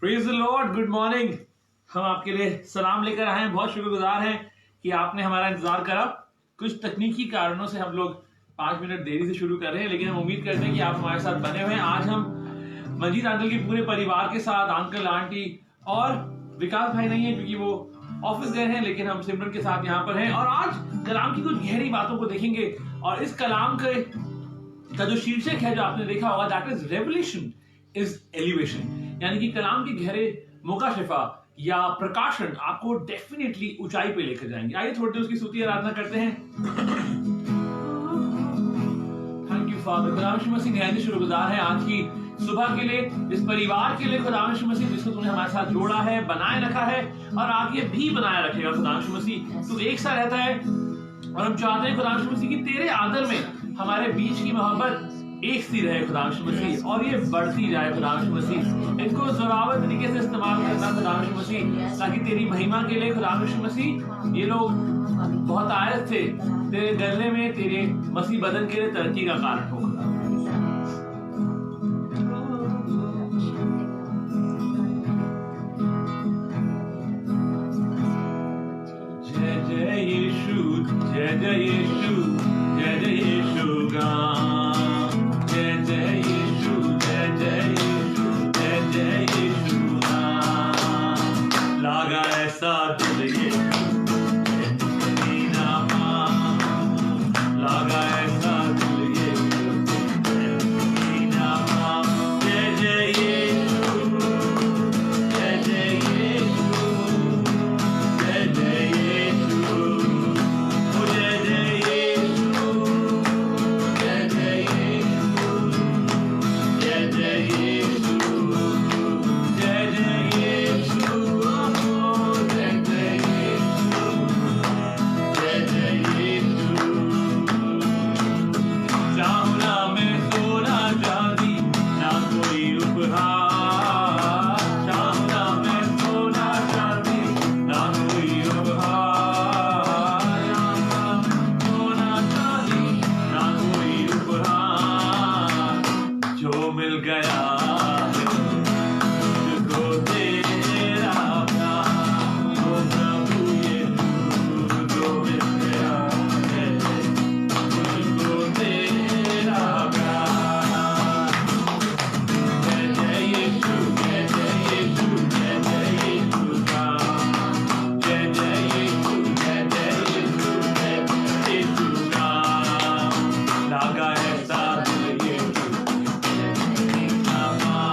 Praise the Lord, good morning. हम आपके लिए सलाम लेकर आए हैं। बहुत शुक्रगुजार हैं कि आपने हमारा इंतजार करा। कुछ तकनीकी कारणों से हम लोग 5 मिनट देरी से शुरू कर रहे हैं, लेकिन हम उम्मीद करते हैं कि आप हमारे साथ बने हुए हैं। आज हम मंजीत अंकल के पूरे परिवार के साथ, अंकल आंटी और विकास भाई नहीं है क्योंकि वो ऑफिस गए हैं, लेकिन हम सिमरन के साथ यहाँ पर हैं और आज कलाम की कुछ गहरी बातों को देखेंगे। और इस कलाम का जो शीर्षक है, जो आपने देखा होगा, that is revelation is elevation, यानी कि कलाम के गहरे मुकाशिफा या प्रकाशन आपको डेफिनेटली ऊंचाई पे लेकर जाएंगे। आइए थोड़ी देर उसकी स्तुति आराधना करते हैं। Thank you father. खुदा यीशु मसीह निहायत शुक्रगुजार है आज की सुबह के लिए, इस परिवार के लिए खुदा यीशु मसीह, जिसको तूने हमारे साथ जोड़ा है, बनाए रखा है और आगे भी बनाए रखेगा। खुदा यीशु मसीह, तू एक सा रहता है और हम चाहते हैं खुदा यीशु मसीह की तेरे आदर में हमारे बीच की मोहब्बत एक सी रहे खुदा यीशु मसीह, और ये बढ़ती जाए खुदा यीशु मसीह। इनको जोरावर तरीके से इस्तेमाल करना खुदा यीशु मसीह, ताकि तेरी महिमा के लिए खुदा यीशु मसीह, ये लोग बहुत आयत थे तेरे गले में, तेरे मसीह बदन के लिए तरक्की का कारण हो। जय जय यीशु, जय जय यीशु, जय जय यीशु गान। जय जय यीशु, जय जय यीशु, जय जय यीशु गान। लागा ऐसा दिल यीशु, लागा ऐसा दिल यीशु, जय जय यीशु, जय जय यीशु, जय जय यीशु, जय जय यीशु, जय जय यीशु, जय जय यीशु, जय जय यीशु, जय जय यीशु, जय जय यीशु। चाहूं ना मैं सोना चांदी, ना कोई उपहार, चाहूं ना मैं सोना चांदी, ना कोई उपहार, सोना चांदी, ना कोई उपहार। जो मिल गया मुझको तेरा प्यार, ओ प्रभु यीशु, जो मिल गया मुझको तेरा प्यार। जय जय यीशु, जय जय यीशु, जय जय यीशु गान। जय जय यीशु, जय जय यीशु, जय जय यीशु गान। लागा ऐसा दिल यीशु, जय जय यीशु गान।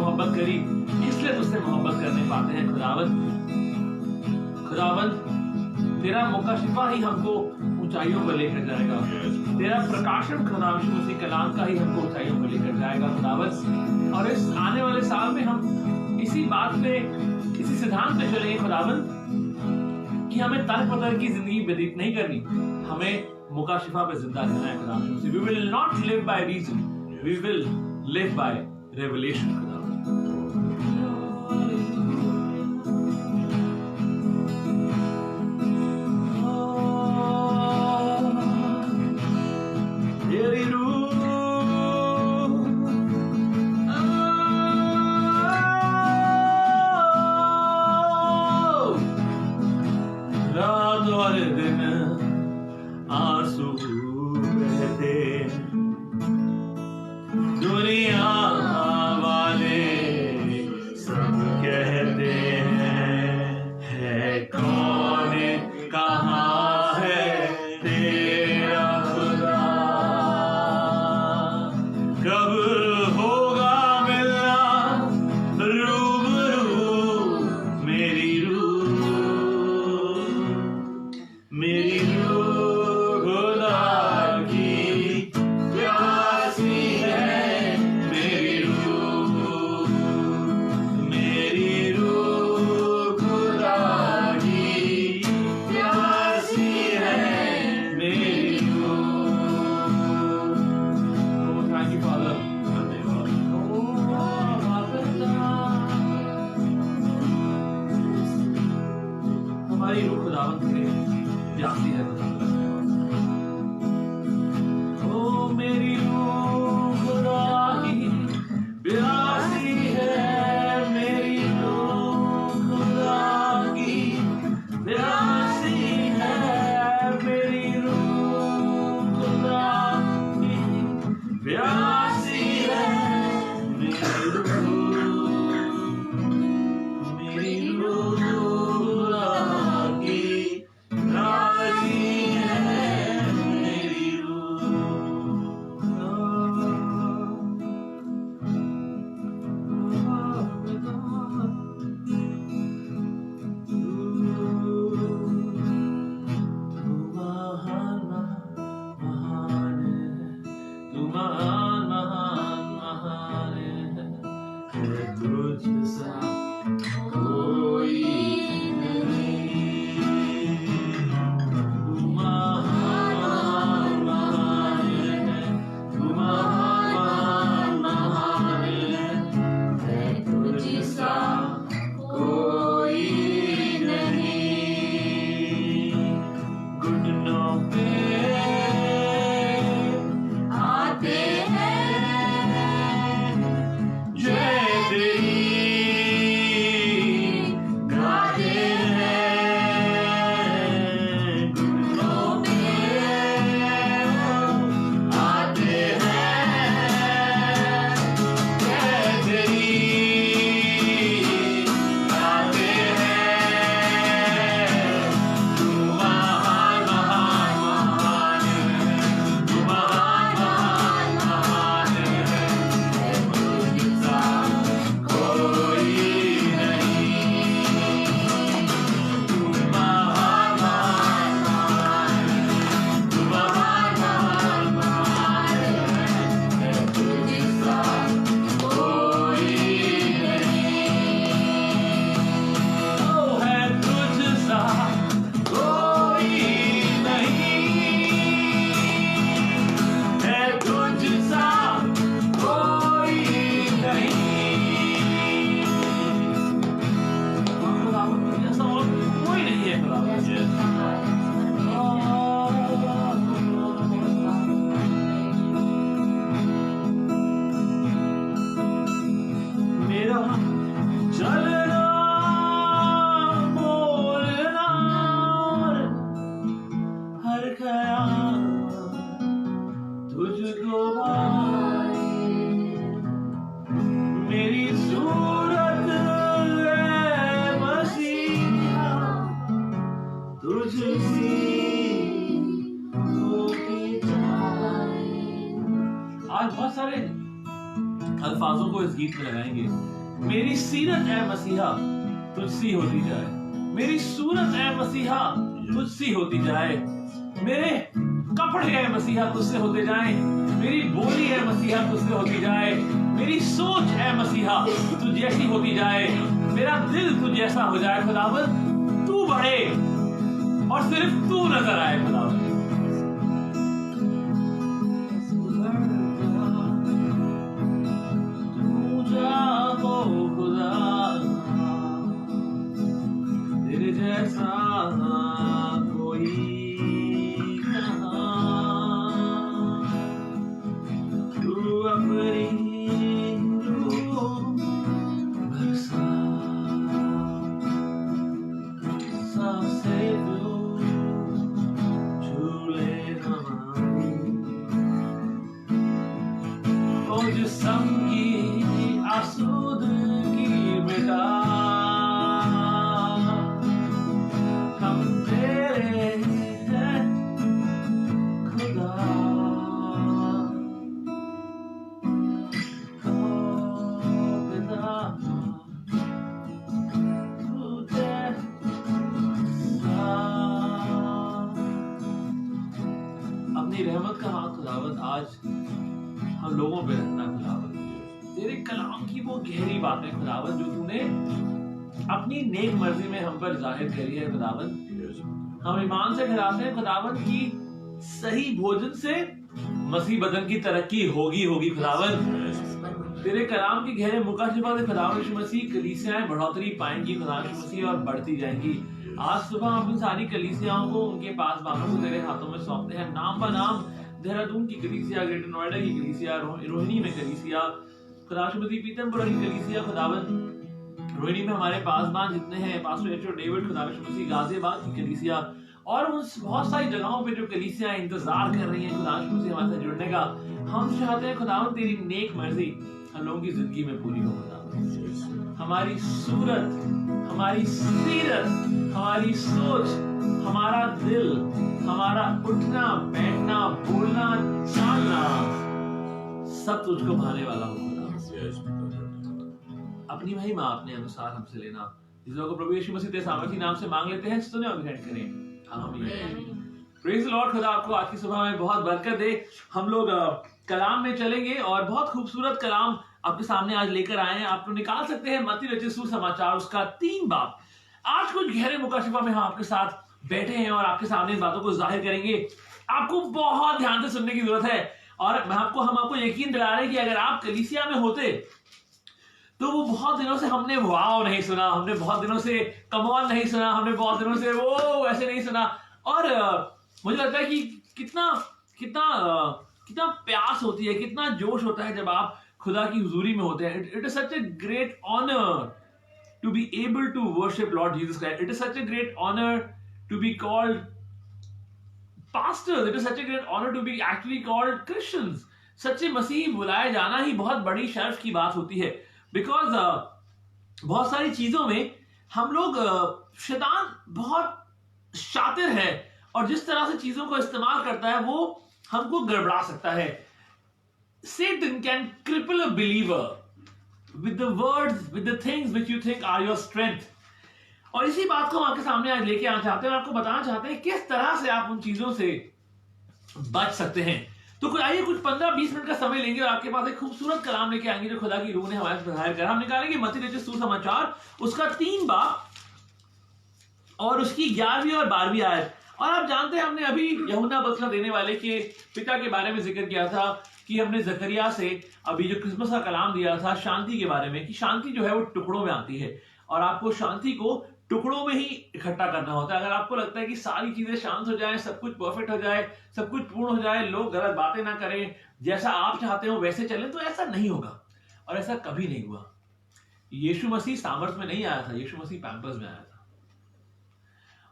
मोहब्बत करी, इसलिए तुझसे मोहब्बत करने पाते हैं खुदावंद। खुदावंद, तेरा मुकाशिफा ही हमको ऊंचाइयों पर लेकर जाएगा, तेरा प्रकाशन खुदावंद उसी कलाम का ही हमको ऊंचाइयों पर लेकर जाएगा खुदावंद। और इस आने वाले साल में हम इसी बात पे, इसी सिद्धांत पे चलेंगे खुदावंद कि हमें तर्क पतर की जिंदगी व्यतीत नहीं करनी, हमें मुकाशिफा पे जिंदा रहना है खुदावंद। We will not live by reason, we will live by revelation खुदावंद। दुनिया वाले सब कहते हैं कौन कहाँ है तेरा खुदा, कब होगा मिलना रूबरू मेरी रूह खुदा की प्यासी है, मेरी रूह खुदा की प्यासी है, मेरी रूह। Thank you father. हमारी रूह खुदावंद के प्यासी है खुदावंद। ओ मेरी रूह खुदा की प्यासी है, मेरी रूह खुदा की प्यासी है, मेरी रूह खुदा की प्यासी है, मेरी रूह खुदा की प्यासी है, मेरी आज बहुत सारे अल्फाजों को इस गीत में लगाएंगे मेरी सीरत ए मसीहा तुझसी होती जाए, मेरी सूरत ए मसीहा तुझसी होती जाए, मेरे कपड़े ए मसीहा तुझसे होते जाएं, मेरी बोली ए मसीहा तुझसे होती जाए, मेरी सोच ए मसीहा तुझ जैसी होती जाए, मेरा दिल तुझ जैसा हो जाए खुदावंद, तू बढ़े और सिर्फ तू नजर आए खुदावंद। तू जाओ खुदा, तेरे जैसा कोई कहाँ, तू अपनी रूह बरसा, सांसें तू छू ले हमारी, ओ जिस्म की आसूदगी मिटा, हम तेरे हैं खुदा, ओ पिता तुझे अपनी रहमत का हाथ खुदावंद आज हम लोगों पे रखना खुदावंद, तेरे कलाम की वो गहरी बातें खुदावंद जो तूने अपनी नेक मर्जी में हम पर जाहिर करी है खुदावंद, हम ईमान से ठहराते हैं खुदावंद की सही भोजन से मसीह बदन की तरक्की होगी खुदावंद, तेरे कलाम की गहरे मुकाशफा से खुदावंद यीशु मसीह कलीसियाएं बढ़ोतरी पाएंगी खुदावंद यीशु मसीह और बढ़ती जाएंगी। आज सुबह हम इन सारी कलीसियाओं को उनके पास बानों को तेरे हाथों में सौंपते हैं, नाम ब नाम, देहरादून की कलीसिया, ग्रेटर नोएडा की कलीसिया, रोहिणी में कलीसिया, खुदावंद पीतमपुरा की कलीसिया खुदावंद, रोहिणी में हमारे पासबान जितने हैं, पास्टर एचओ डेविड खुदावंद मसीह, गाजियाबाद की कलीसिया और उन बहुत सारी जगहों पे जो कलीसियां इंतजार कर रही हैं खुदावंद मसीह हमारे साथ जुड़ने का, हम चाहते हैं खुदावंद तेरी नेक मर्जी हम लोगों की जिंदगी में पूरी हो खुदावंद, हमारी सूरत, हमारी सीरत, हमारी सोच, हमारा दिल, हमारा उठना बैठना बोलना चालना सब तुझको भाने वाला हो खुदा, अपनी महिमा अपने अनुसार हमसे लेना, इस लोगों को प्रभु यीशु मसीह तेरे सामर्थी नाम से मांग लेते हैं, सुने और ग्रहण करें, आमीन। Praise the Lord. खुदा आपको आज की सुबह में बहुत बरकत दे। हम लोग कलाम में चलेंगे और बहुत खूबसूरत कलाम आपके सामने आज लेकर आए हैं। आप तो निकाल सकते हैं मत्ती रचित सुसमाचार उसका 3 बाब। आज कुछ गहरे मुकाशफा में हम आपके साथ बैठे हैं और आपके सामने इन बातों को जाहिर करेंगे। आपको बहुत ध्यान से सुनने की जरूरत है और हम आपको यकीन दिला रहे हैं कि अगर आप कलीसिया में होते तो वो बहुत दिनों से हमने वाव नहीं सुना, हमने बहुत दिनों से कम ऑन नहीं सुना, हमने बहुत दिनों से वो ऐसे नहीं सुना। और मुझे लगता है कि कितना प्यास होती है, कितना जोश होता है जब आप खुदा की हुजूरी में होते हैं। It is such a great honour to be able to worship Lord Jesus Christ. It is such a great honor to be called pastors. It is such a great honor to be actually called Christians. सच्चे मसीही बुलाए जाना ही बहुत बड़ी शर्फ की बात होती है। बिकॉज बहुत सारी चीजों में हम लोग शैतान बहुत शातिर है और जिस तरह से चीजों को इस्तेमाल करता है वो हमको गड़बड़ा सकता है। Satan can cripple a believer with the words, with the things which you think are your strength. और इसी बात को हम आपके सामने आज लेके आना चाहते हैं और आपको बताना चाहते हैं किस तरह से आप उन चीजों से बच सकते हैं। तो आइए कुछ 15-20 मिनट का समय लेंगे और आपके पास एक खूबसूरत कलाम लेके आएंगे जो खुदा की रूह ने हमारे साथ जाहिर करा। हम निकालेंगे मत्ती रचित सुसमाचार उसका 3 बाब और उसकी 11वीं और 12वीं आयत। और आप जानते हैं हमने अभी यूहन्ना बपतिस्मा देने वाले के पिता के बारे में जिक्र किया था कि हमने जकरिया से अभी जो क्रिसमस का कलाम दिया था शांति के बारे में, कि शांति जो है वो टुकड़ों में आती है और आपको शांति को टुकड़ों में ही इकट्ठा करना होता है। अगर आपको लगता है कि सारी चीजें शांत हो जाएं, सब कुछ परफेक्ट हो जाए, सब कुछ पूर्ण हो जाए, लोग गलत बातें ना करें, जैसा आप चाहते हो वैसे चलें, तो ऐसा नहीं होगा और ऐसा कभी नहीं हुआ। यीशु मसीह सामर्थ में नहीं आया था, यीशु मसीह पैम्पर्स में आया था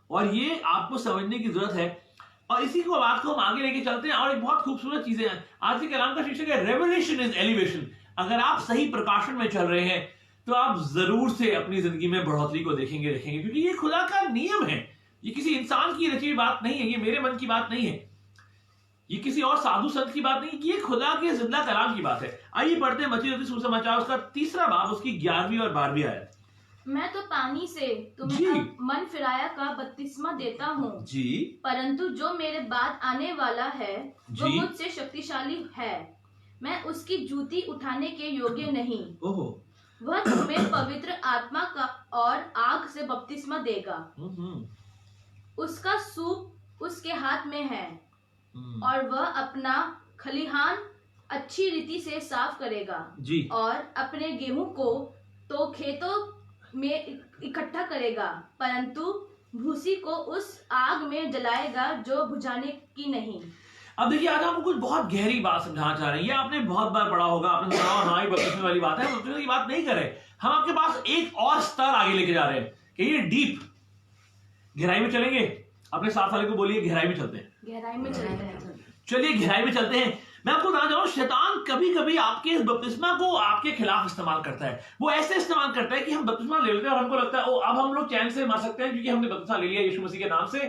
और ये आपको समझने की जरूरत है। और इसी को बात को हम आगे लेके चलते हैं और एक बहुत खूबसूरत चीजें हैं। आज के कलाम का शीर्षक है रेवलेशन इज एलिवेशन। अगर आप सही प्रकाशन में चल रहे हैं तो आप जरूर से अपनी जिंदगी में बढ़ोतरी को देखेंगे क्योंकि ये खुदा का नियम है। ये किसी इंसान की रची हुई बात नहीं है, ये मेरे मन की बात नहीं है। ये किसी और साधु संत की बात नहीं, ये खुदा के जिंदा कलाम की बात है। आइए पढ़ते हैं मत्ती रचित सुसमाचार उसका 3 बाब उसकी 11वीं और 12वीं आयत। मैं तो पानी से जी। तुम्हें अब मन फिराया का बपतिस्मा देता हूँ, जी परंतु जो मेरे बाद आने वाला है वो जी। मुझसे शक्तिशाली है, मैं उसकी जूती उठाने के योग्य नहीं। ओहो। वह तुम्हें पवित्र आत्मा का और आग से बपतिस्मा देगा। उसका सूप उसके हाथ में है और वह अपना खलिहान अच्छी रीति से साफ करेगा जी। और अपने गेहूं को तो खेतों में इकट्ठा करेगा, परंतु भूसी को उस आग में जलाएगा जो बुझाने की नहीं। अब देखिए, आज हम कुछ बहुत गहरी बात समझाना चाह रहे हैं। ये आपने बहुत बार पढ़ा होगा, आपने सुना हाँ ये बपतिस्मे वाली बात है। बपतिस्मे की बात नहीं कर रहे, हम आपके पास एक और स्तर आगे लेके जा रहे हैं कि ये डीप गहराई में चलेंगे। अपने साथ वाले को बोलिए गहराई में चलते हैं। गहराई में चलते हैं। चलिए गहराई में चलते हैं। मैं आपको बताना चाहूँ, शैतान कभी कभी आपके इस बपतिस्मा को आपके खिलाफ इस्तेमाल करता है। वो ऐसे इस्तेमाल करता है कि हम बपतिस्मा ले लेते हैं और हमको लगता है ओ अब हम लोग चैन से मर सकते हैं क्योंकि हमने बपतिस्मा ले लिया यीशु मसीह के नाम से।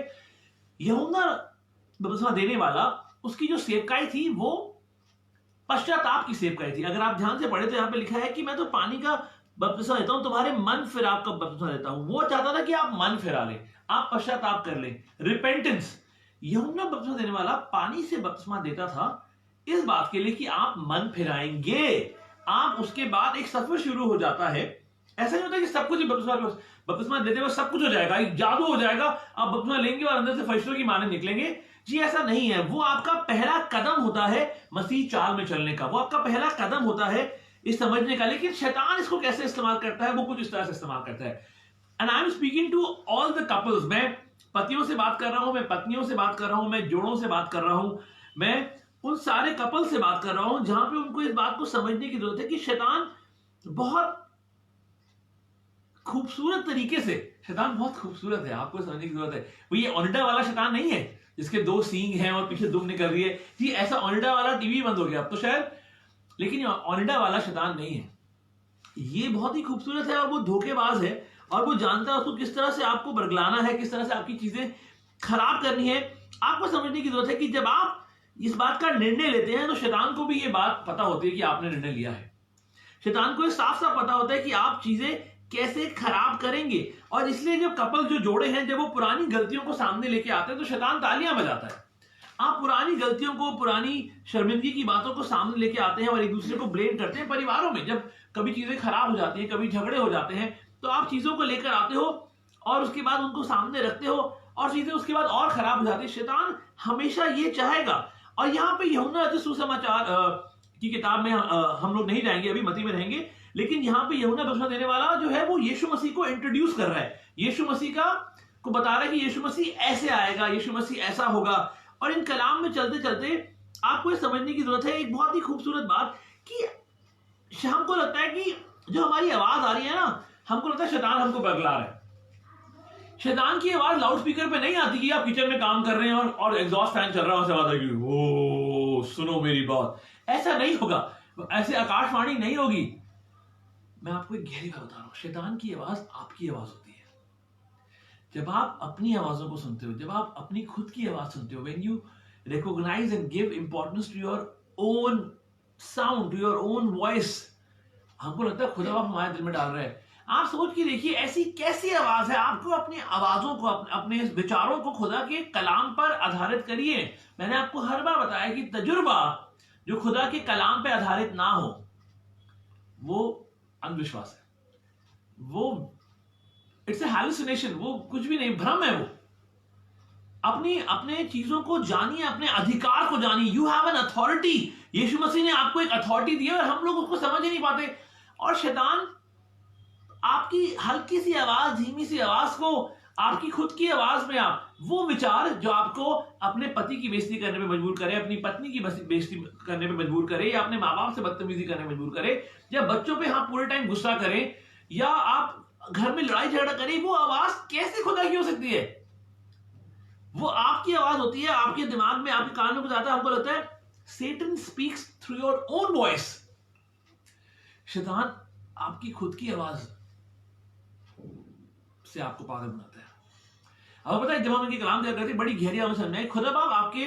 यूहन्ना बपतिस्मा देने वाला, उसकी जो सेवकाई थी वो पश्चाताप की सेवकाई थी। अगर आप ध्यान से पढ़े तो यहाँ पे लिखा है कि मैं तो पानी का बपतिस्मा देता हूं, तुम्हारे मन फिराव का बपतिस्मा देता हूं। वो चाहता था कि आप मन फिरा ले, आप पश्चाताप कर ले, रिपेंटेंस। यूहन्ना बपतिस्मा देने वाला पानी से बपतिस्मा देता था इस बात के लिए कि आप मन फिराएंगे, आप उसके बाद एक सफर शुरू हो जाता है। ऐसा नहीं होता कि सब कुछ बपतिस्मा देते हुए सब कुछ हो जाएगा, एक जादू हो जाएगा, आप बपतिस्मा लेंगे और अंदर से फरिश्तों की माने निकलेंगे। जी ऐसा नहीं है। वो आपका पहला कदम होता है मसीह चाल में चलने का, वो आपका पहला कदम होता है इस समझने का। लेकिन शैतान इसको कैसे इस्तेमाल करता है, वो कुछ इस तरह से इस्तेमाल करता है। And I am speaking to all the couples. मैं पतियों से बात कर रहा हूं, मैं पत्नियों से बात कर रहा हूं, मैं जोड़ों से बात कर रहा हूं, मैं उन सारे कपल से बात कर रहा हूं जहां पे उनको इस बात को समझने की जरूरत है कि शैतान बहुत खूबसूरत तरीके से, शैतान बहुत खूबसूरत है, आपको समझने की जरूरत है। वो ये ओनिडा वाला शैतान नहीं है जिसके 2 सींग हैं और पीछे दुम निकल रही है। जी ऐसा ओनिडा वाला टीवी बंद हो गया अब तो शायद, लेकिन ये ओनिडा वाला शैतान नहीं है। ये बहुत ही खूबसूरत है और वो धोखेबाज है और वो जानता है उसको किस तरह से आपको बरगलाना है, किस तरह से आपकी चीजें खराब करनी है। आपको समझने की जरूरत है कि जब आप इस बात का निर्णय लेते हैं तो शैतान को भी ये बात पता होती है कि आपने निर्णय लिया है। शैतान को साफ साफ पता होता है कि आप चीजें कैसे खराब करेंगे। और इसलिए जब कपल जो जोड़े हैं, जब वो पुरानी गलतियों को सामने लेके आते हैं तो शैतान तालियां बजाता है। आप पुरानी गलतियों को, पुरानी शर्मिंदगी की बातों को सामने लेके आते हैं और एक दूसरे को ब्लेम करते हैं। परिवारों में जब कभी चीजें खराब हो जाती हैं, कभी झगड़े हो जाते हैं, तो आप चीजों को लेकर आते हो और उसके बाद उनको सामने रखते हो और चीजें उसके बाद और खराब हो जाती है। शैतान हमेशा ये चाहेगा। और यहाँ पे यूहन्ना रचित सुसमाचार की किताब में हम लोग नहीं जाएंगे, अभी मत्ती में रहेंगे, लेकिन यहाँ पे यूहन्ना बपतिस्मा देने वाला जो है वो यीशु मसीह को इंट्रोड्यूस कर रहा है, यीशु मसीह को बता रहा है कि यीशु मसीह ऐसे आएगा, यीशु मसीह ऐसा होगा। और इन कलाम में चलते चलते आपको ये समझने की जरूरत है एक बहुत ही खूबसूरत बात कि हमको लगता है कि जो हमारी आवाज आ रही है ना, हमको लगता है शैतान हमको बरगला रहा है। शैतान की आवाज लाउड स्पीकर पे नहीं आती कि आप किचन में काम कर रहे हैं और एग्जॉस्ट फैन चल रहा है, आवाज आएगी ओ सुनो मेरी बात। ऐसा नहीं होगा, ऐसे आकाशवाणी नहीं होगी। मैं आपको एक गहरी बात बता रहा हूं, शैतान की आवाज आपकी आवाज होती है। जब आप अपनी आवाजों को सुनते हो, जब आप अपनी खुद की आवाज सुनते हो, when you recognise and give importance to your own sound, to your own voice, हमको लगता है खुदा आप हमारे दिल में डाल रहे हैं। आप सोच के देखिए ऐसी कैसी आवाज है। आपको अपनी आवाजों को, अपने विचारों को खुदा के कलाम पर आधारित करिए। मैंने आपको हर बार बताया कि तजुर्बा जो खुदा के कलाम पर आधारित ना हो वो अंधविश्वास है, वो इट्स ए हैलुसिनेशन, वो कुछ भी नहीं, भ्रम है। वो अपने चीजों को जानिए, अपने अधिकार को जानिए। You have an authority. Yeshu Masih ने आपको एक अथॉरिटी दी है और हम लोग उसको समझ ही नहीं पाते। और शैतान आपकी हल्की सी आवाज, धीमी सी आवाज को, आपकी खुद की आवाज में आप वो विचार जो आपको अपने पति की बेइज्जती करने पे मजबूर करे, अपनी पत्नी की बेइज्जती करने पे मजबूर करे, या अपने माँ बाप से बदतमीजी करने पे मजबूर करे, या बच्चों पे आप पूरे टाइम गुस्सा करें, या आप घर में लड़ाई झगड़ा करें, वो आवाज कैसे खुदा की हो सकती है? वो आपकी आवाज होती है, आपके दिमाग में, आपके कान में जाता है। हमको लगता है Satan speaks through your own voice। शैतान आपकी खुद की आवाज से आपको पागल बनाता है। अब पता है जब हम इनके कलाम दिया करते बड़ी गहरी आवाज में खुदा बाप आपके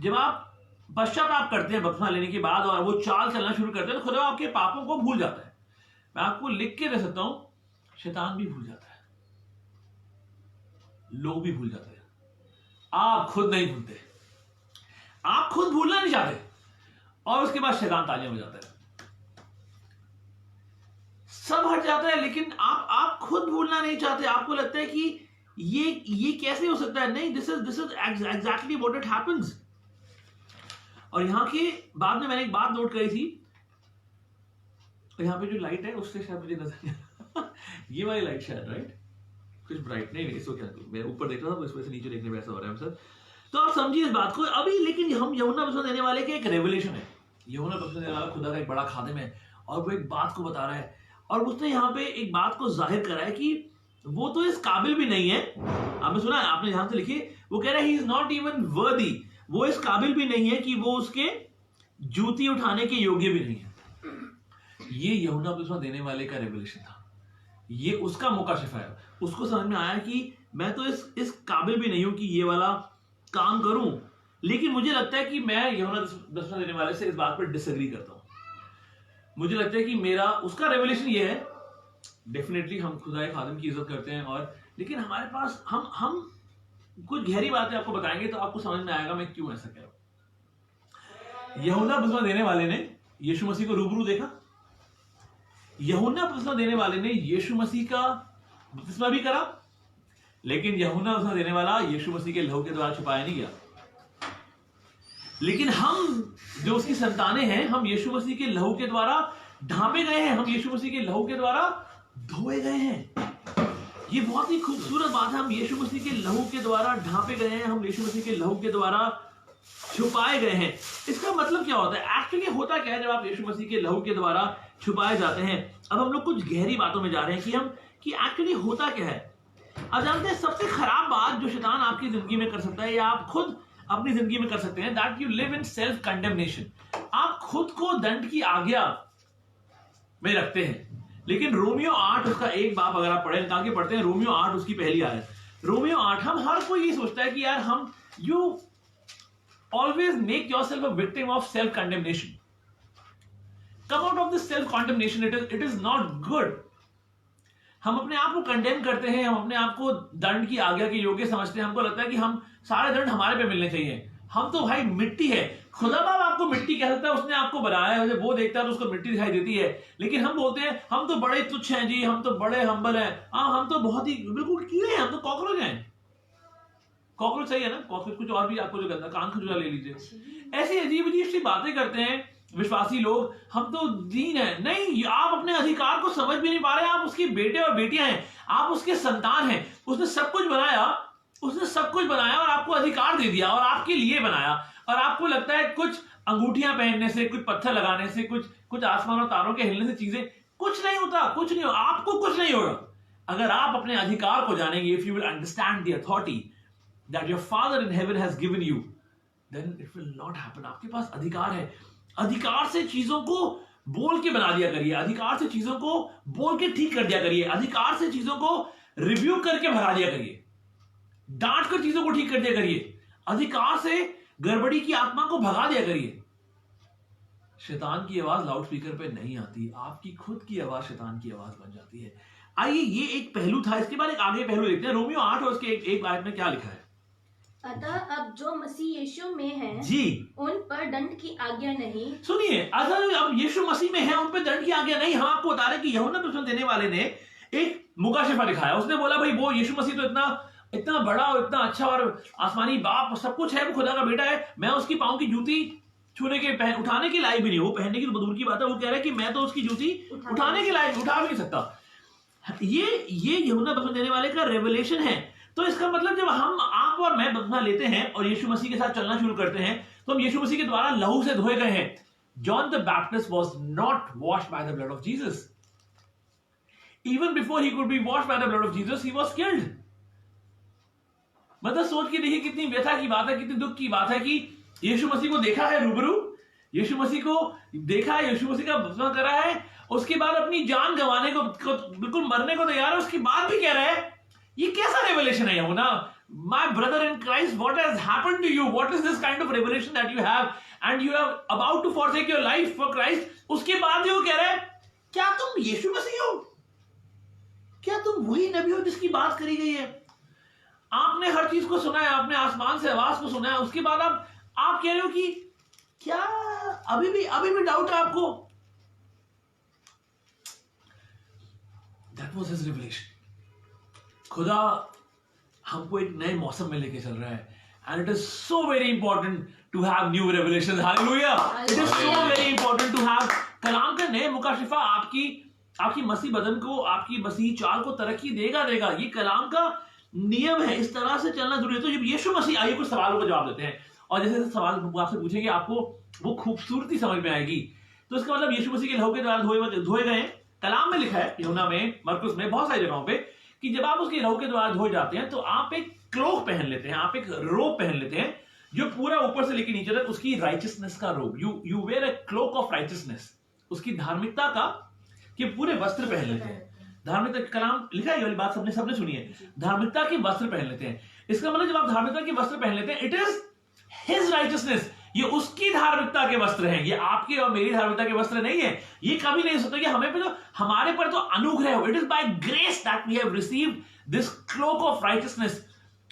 जब आप पश्चाताप करते हैं बपतिस्मा लेने के बाद और वो चाल चलना शुरू करते हैं तो खुदा आपके पापों को भूल जाता है। मैं आपको लिख के दे सकता हूं, शैतान भी भूल जाता है, लोग भी भूल जाते हैं, आप खुद नहीं भूलते। आप खुद भूलना नहीं चाहते और उसके बाद शैतान तालियां बजाता है, सब हट जाता है, लेकिन आप खुद भूलना नहीं चाहते। आपको लगता है कि ये कैसे हो सकता है? नहीं, this is exactly what it happens. और यहां के बाद में मैंने एक बात नोट करी थी, और यहां पे जो लाइट है उससे शायद मुझे नजर ये वाली लाइट शायद, राइट, कुछ ब्राइट नहीं इसको क्या, मैं ऊपर देख रहा था इस वजह से नीचे देखने में ऐसा हो रहा है सर। तो आप समझिए इस बात को अभी। लेकिन हम यूहन्ना बपतिस्मा देने वाले के एक रेवलेशन है। यूहन्ना बपतिस्मा देने वाला खुदा का एक बड़ा खादिम है और वो एक बात को बता रहा है, और उसने यहाँ पे एक बात को जाहिर करा है कि वो तो इस काबिल भी नहीं है। आपने सुना, आपने ध्यान से लिखिए, वो कह रहा है ही इज नॉट इवन वर्दी, वो इस काबिल भी नहीं है कि वो उसके जूती उठाने के योग्य भी नहीं है। ये यूहन्ना बपतिस्मा देने वाले का रेवलेशन था, ये उसका मुकाशिफा है। उसको समझ में आया कि मैं तो इस काबिल भी नहीं हूं कि ये वाला काम करूं, लेकिन मुझे लगता है कि मैं यूहन्ना बपतिस्मा देने वाले से इस बात पर डिसएग्री करता हूं। मुझे लगता है कि मेरा उसका रेवलेशन ये है, डेफिनेटली हम खुदा के खादिम की इज्जत करते हैं, और लेकिन हमारे पास हम कुछ गहरी बातें आपको बताएंगे तो आपको समझ में आएगा मैं क्यों ऐसा कह रहा हूं। यूहन्ना बपतिस्मा देने वाले ने यीशु मसीह को रूबरू देखा, यूहन्ना बपतिस्मा देने वाले ने यीशु मसीह का बपतिस्मा भी करा, लेकिन यूहन्ना बपतिस्मा देने वाला यीशु मसीह के लहू के द्वारा छुपाया नहीं गया। लेकिन हम जो उसकी संतानें हैं, हम यीशु मसीह के लहू के द्वारा ढांपे गए हैं, हम यीशु मसीह के लहू के द्वारा धोए गए हैं। ये बहुत ही खूबसूरत बात है, हम यीशु मसीह के लहू के द्वारा ढांपे गए हैं, हम यीशु मसीह के लहू के द्वारा छुपाए गए हैं। इसका मतलब क्या होता है? एक्चुअली होता क्या है जब आप यीशु मसीह के लहू के द्वारा छुपाए जाते हैं? अब हम लोग कुछ गहरी बातों में जा रहे हैं कि एक्चुअली होता क्या है। अब जानते हैं सबसे खराब बात जो शैतान आपकी जिंदगी में कर सकता है, या आप खुद अपनी जिंदगी में कर सकते हैं, that you live in self condemnation. आप खुद को दंड की आज्ञा में रखते हैं। लेकिन रोमियो 8 उसका एक बाप अगर आप पढ़े निकाल के पढ़ते हैं, रोमियो 8 उसकी पहली आयत, रोमियो 8, हम हर कोई ये सोचता है कि यार हम you always make yourself a victim of self condemnation. Come out of this self condemnation, it is not good. हम अपने आप को कंडेम करते हैं, हम अपने आप को दंड की आज्ञा के योग्य समझते हैं। हमको लगता है कि हम सारे दंड हमारे पे मिलने चाहिए, हम तो भाई मिट्टी है। खुदा बाप आपको मिट्टी कह सकता है, उसने आपको बनाया है, जब वो देखता है तो उसको मिट्टी दिखाई देती है। लेकिन हम बोलते हैं हम तो बड़े तुच्छ हैं जी, हम तो बड़े हम्बल हैं, हम तो बहुत ही बिल्कुल कीड़े हैं, हम तो कॉकरोच हैं। कॉकरोच सही है ना? कॉकरोच कुछ और भी आपको जो कहता है, कान खजुरा ले लीजिए। ऐसी अजीब अजीब सी बातें करते हैं विश्वासी लोग, हम तो दीन है। नहीं, आप अपने अधिकार को समझ भी नहीं पा रहे। आप उसके बेटे और बेटियां हैं, आप उसके संतान हैं। उसने सब कुछ बनाया, उसने सब कुछ बनाया और आपको अधिकार दे दिया और आपके लिए बनाया। और आपको लगता है कुछ अंगूठियां पहनने से, कुछ पत्थर लगाने से, कुछ आसमान और तारों के हिलने से चीजें कुछ नहीं होता, कुछ नहीं हो, आपको कुछ नहीं होगा। अगर आप अपने अधिकार को जानेंगे, if you will understand the authority that your father in heaven has given you, then it will not happen. आपके पास अधिकार है। अधिकार से चीजों को बोल के बना दिया करिए, अधिकार से चीजों को बोल के ठीक कर दिया करिए, अधिकार से चीजों को रिव्यू करके भगा दिया करिए, डांट कर चीजों को ठीक कर दिया करिए, अधिकार से गड़बड़ी की आत्मा को भगा दिया करिए। शैतान की आवाज लाउड स्पीकर पे नहीं आती, आपकी खुद की आवाज शैतान की आवाज बन जाती है। आइए, ये एक पहलू था। इसके बाद एक आगे पहलू देखते हैं। रोमियो 8 और उसके एक आयत में क्या लिखा है? अतः अब जो मसीह यीशु में हैं, जी, उन पर दंड की आज्ञा नहीं। सुनिए, अगर अब यीशु मसीह में है, उन पर दंड की आज्ञा नहीं। हम आपको बता रहे कि यूहन्ना बपतिस्मा देने वाले ने एक मुकाशिफा दिखाया। उसने बोला भाई वो यीशु मसीह तो इतना बड़ा और इतना अच्छा और आसमानी बाप सब कुछ है, वो खुदा का बेटा है। मैं उसकी पांव की जूती छूने के उठाने के लायक भी नहीं, वो पहनने की तो दूर की बात है। वो कह रहा है कि मैं तो उसकी जूती उठाने के लायक उठा भी नहीं सकता। ये यूहन्ना बपतिस्मा देने वाले का रेवलेशन है। तो इसका मतलब जब आप और मैं बपतिस्मा लेते हैं और यीशु मसीह के साथ चलना शुरू करते हैं, तो हम यीशु मसीह के द्वारा लहू से धोए गए हैं। John the Baptist was not washed by the blood of Jesus. Even before he could be washed by the blood of Jesus, he was killed. मतलब सोच के देखिए कितनी व्यथा की बात है, कितनी दुख की बात है कि यीशु मसीह को देखा है रूबरू, यीशु मसीह को देखा है, यीशु मसीह का बपतिस्मा करा है, उसके बाद अपनी जान गंवाने को बिल्कुल मरने को तैयार है, उसके बाद भी कह रहा है। ये कैसा रेवलेशन है यूहन्ना? my brother in Christ, what has happened to you? What is this kind of revelation that you have? And you are about to forsake your life for Christ. उसके बाद वो कह रहा है, क्या तुम यीशु मसीह हो? क्या तुम वही नबी हो जिसकी बात करी गई है? आपने हर चीज को सुना है, आपने आसमान से आवाज को सुना है, उसके बाद आप कह रहे हो कि क्या अभी भी डाउट है आपको? That was his revelation. खुदा हमको एक नए मौसम में लेके चल रहा है. And it is so very important to have new revelations. Hallelujah. It is so very important to have कलाम का नए मुकाशिफा आपकी मसीह बदन को, आपकी मसीह चाल को तरक्की देगा. ये कलाम का नियम है. इस तरह से चलना जरूरी है. तो जब यीशु मसीह आइए कुछ सवालों का जवाब देते हैं, और जैसे सवाल आपसे पूछेंगे आपको वो खूबसूरती समझ में आएगी. तो इसका मतलब यीशु मसीह के लहू के द्वारा धोए गए. कलाम में लिखा है, यूहन्ना में, मरकुस में, बहुत सारी जगहों पे, कि जब आप उसके लहू के द्वारा धोए जाते हैं तो आप एक क्लोक पहन लेते हैं, आप एक रोब पहन लेते हैं जो पूरा ऊपर से लेकर नीचे तक उसकी राइचियसनेस का रोब. You wear a cloak of righteousness. उसकी धार्मिकता का के पूरे वस्त्र पहन लेते हैं. धार्मिकता कलाम लिखा है, ये वाली बात सबने सुनी है. धार्मिकता के वस्त्र पहन लेते हैं. इसका मतलब जब आप धार्मिकता के वस्त्र पहन लेते हैं, इट इज हिज राइचियसनेस. ये उसकी धार्मिकता के वस्त्र हैं. ये आपके और मेरी धार्मिकता के वस्त्र नहीं है. ये कभी नहीं हो सकता कि हमारे पर तो अनुग्रह हो. It is by grace that we have received this cloak of righteousness.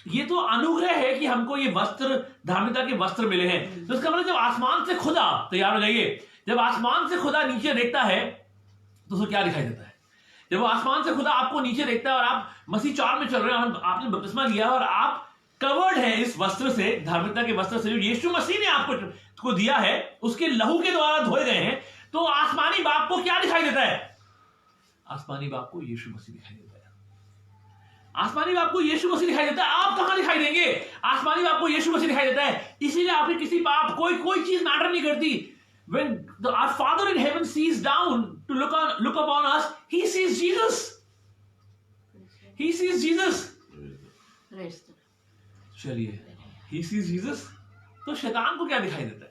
ये तो अनुग्रह है कि हमको ये वस्त्र, धार्मिकता के वस्त्र मिले हैं. तो इसका मतलब जब आसमान से खुदा, तैयार हो जाइए, जब आसमान से खुदा नीचे देखता है तो उसको क्या दिखाई देता है? जब आसमान से खुदा आपको नीचे देखता है और आप मसीह चाल में चल रहे हैं, आपने बपतिस्मा लिया और आप कवर्ड है इस वस्त्र से, धार्मिकता के वस्त्र से जो यीशु मसीह ने आपको दिया है, उसके लहू के द्वारा धोए गए हैं, तो आसमानी बाप को क्या दिखाई देता है? आसमानी बाप को यीशु मसीह दिखाई देता है. आसमानी बाप को यीशु मसीह दिखाई देता है. आप कहां दिखाई देंगे? आसमानी बाप को यीशु मसीह दिखाई देता है. इसीलिए आपने किसी बाप कोई चीज मैटर नहीं करती. When our Father in heaven sees down to look upon us, he sees Jesus. He sees Jesus. चलिए, he sees Jesus. तो शैतान को क्या दिखाई देता है?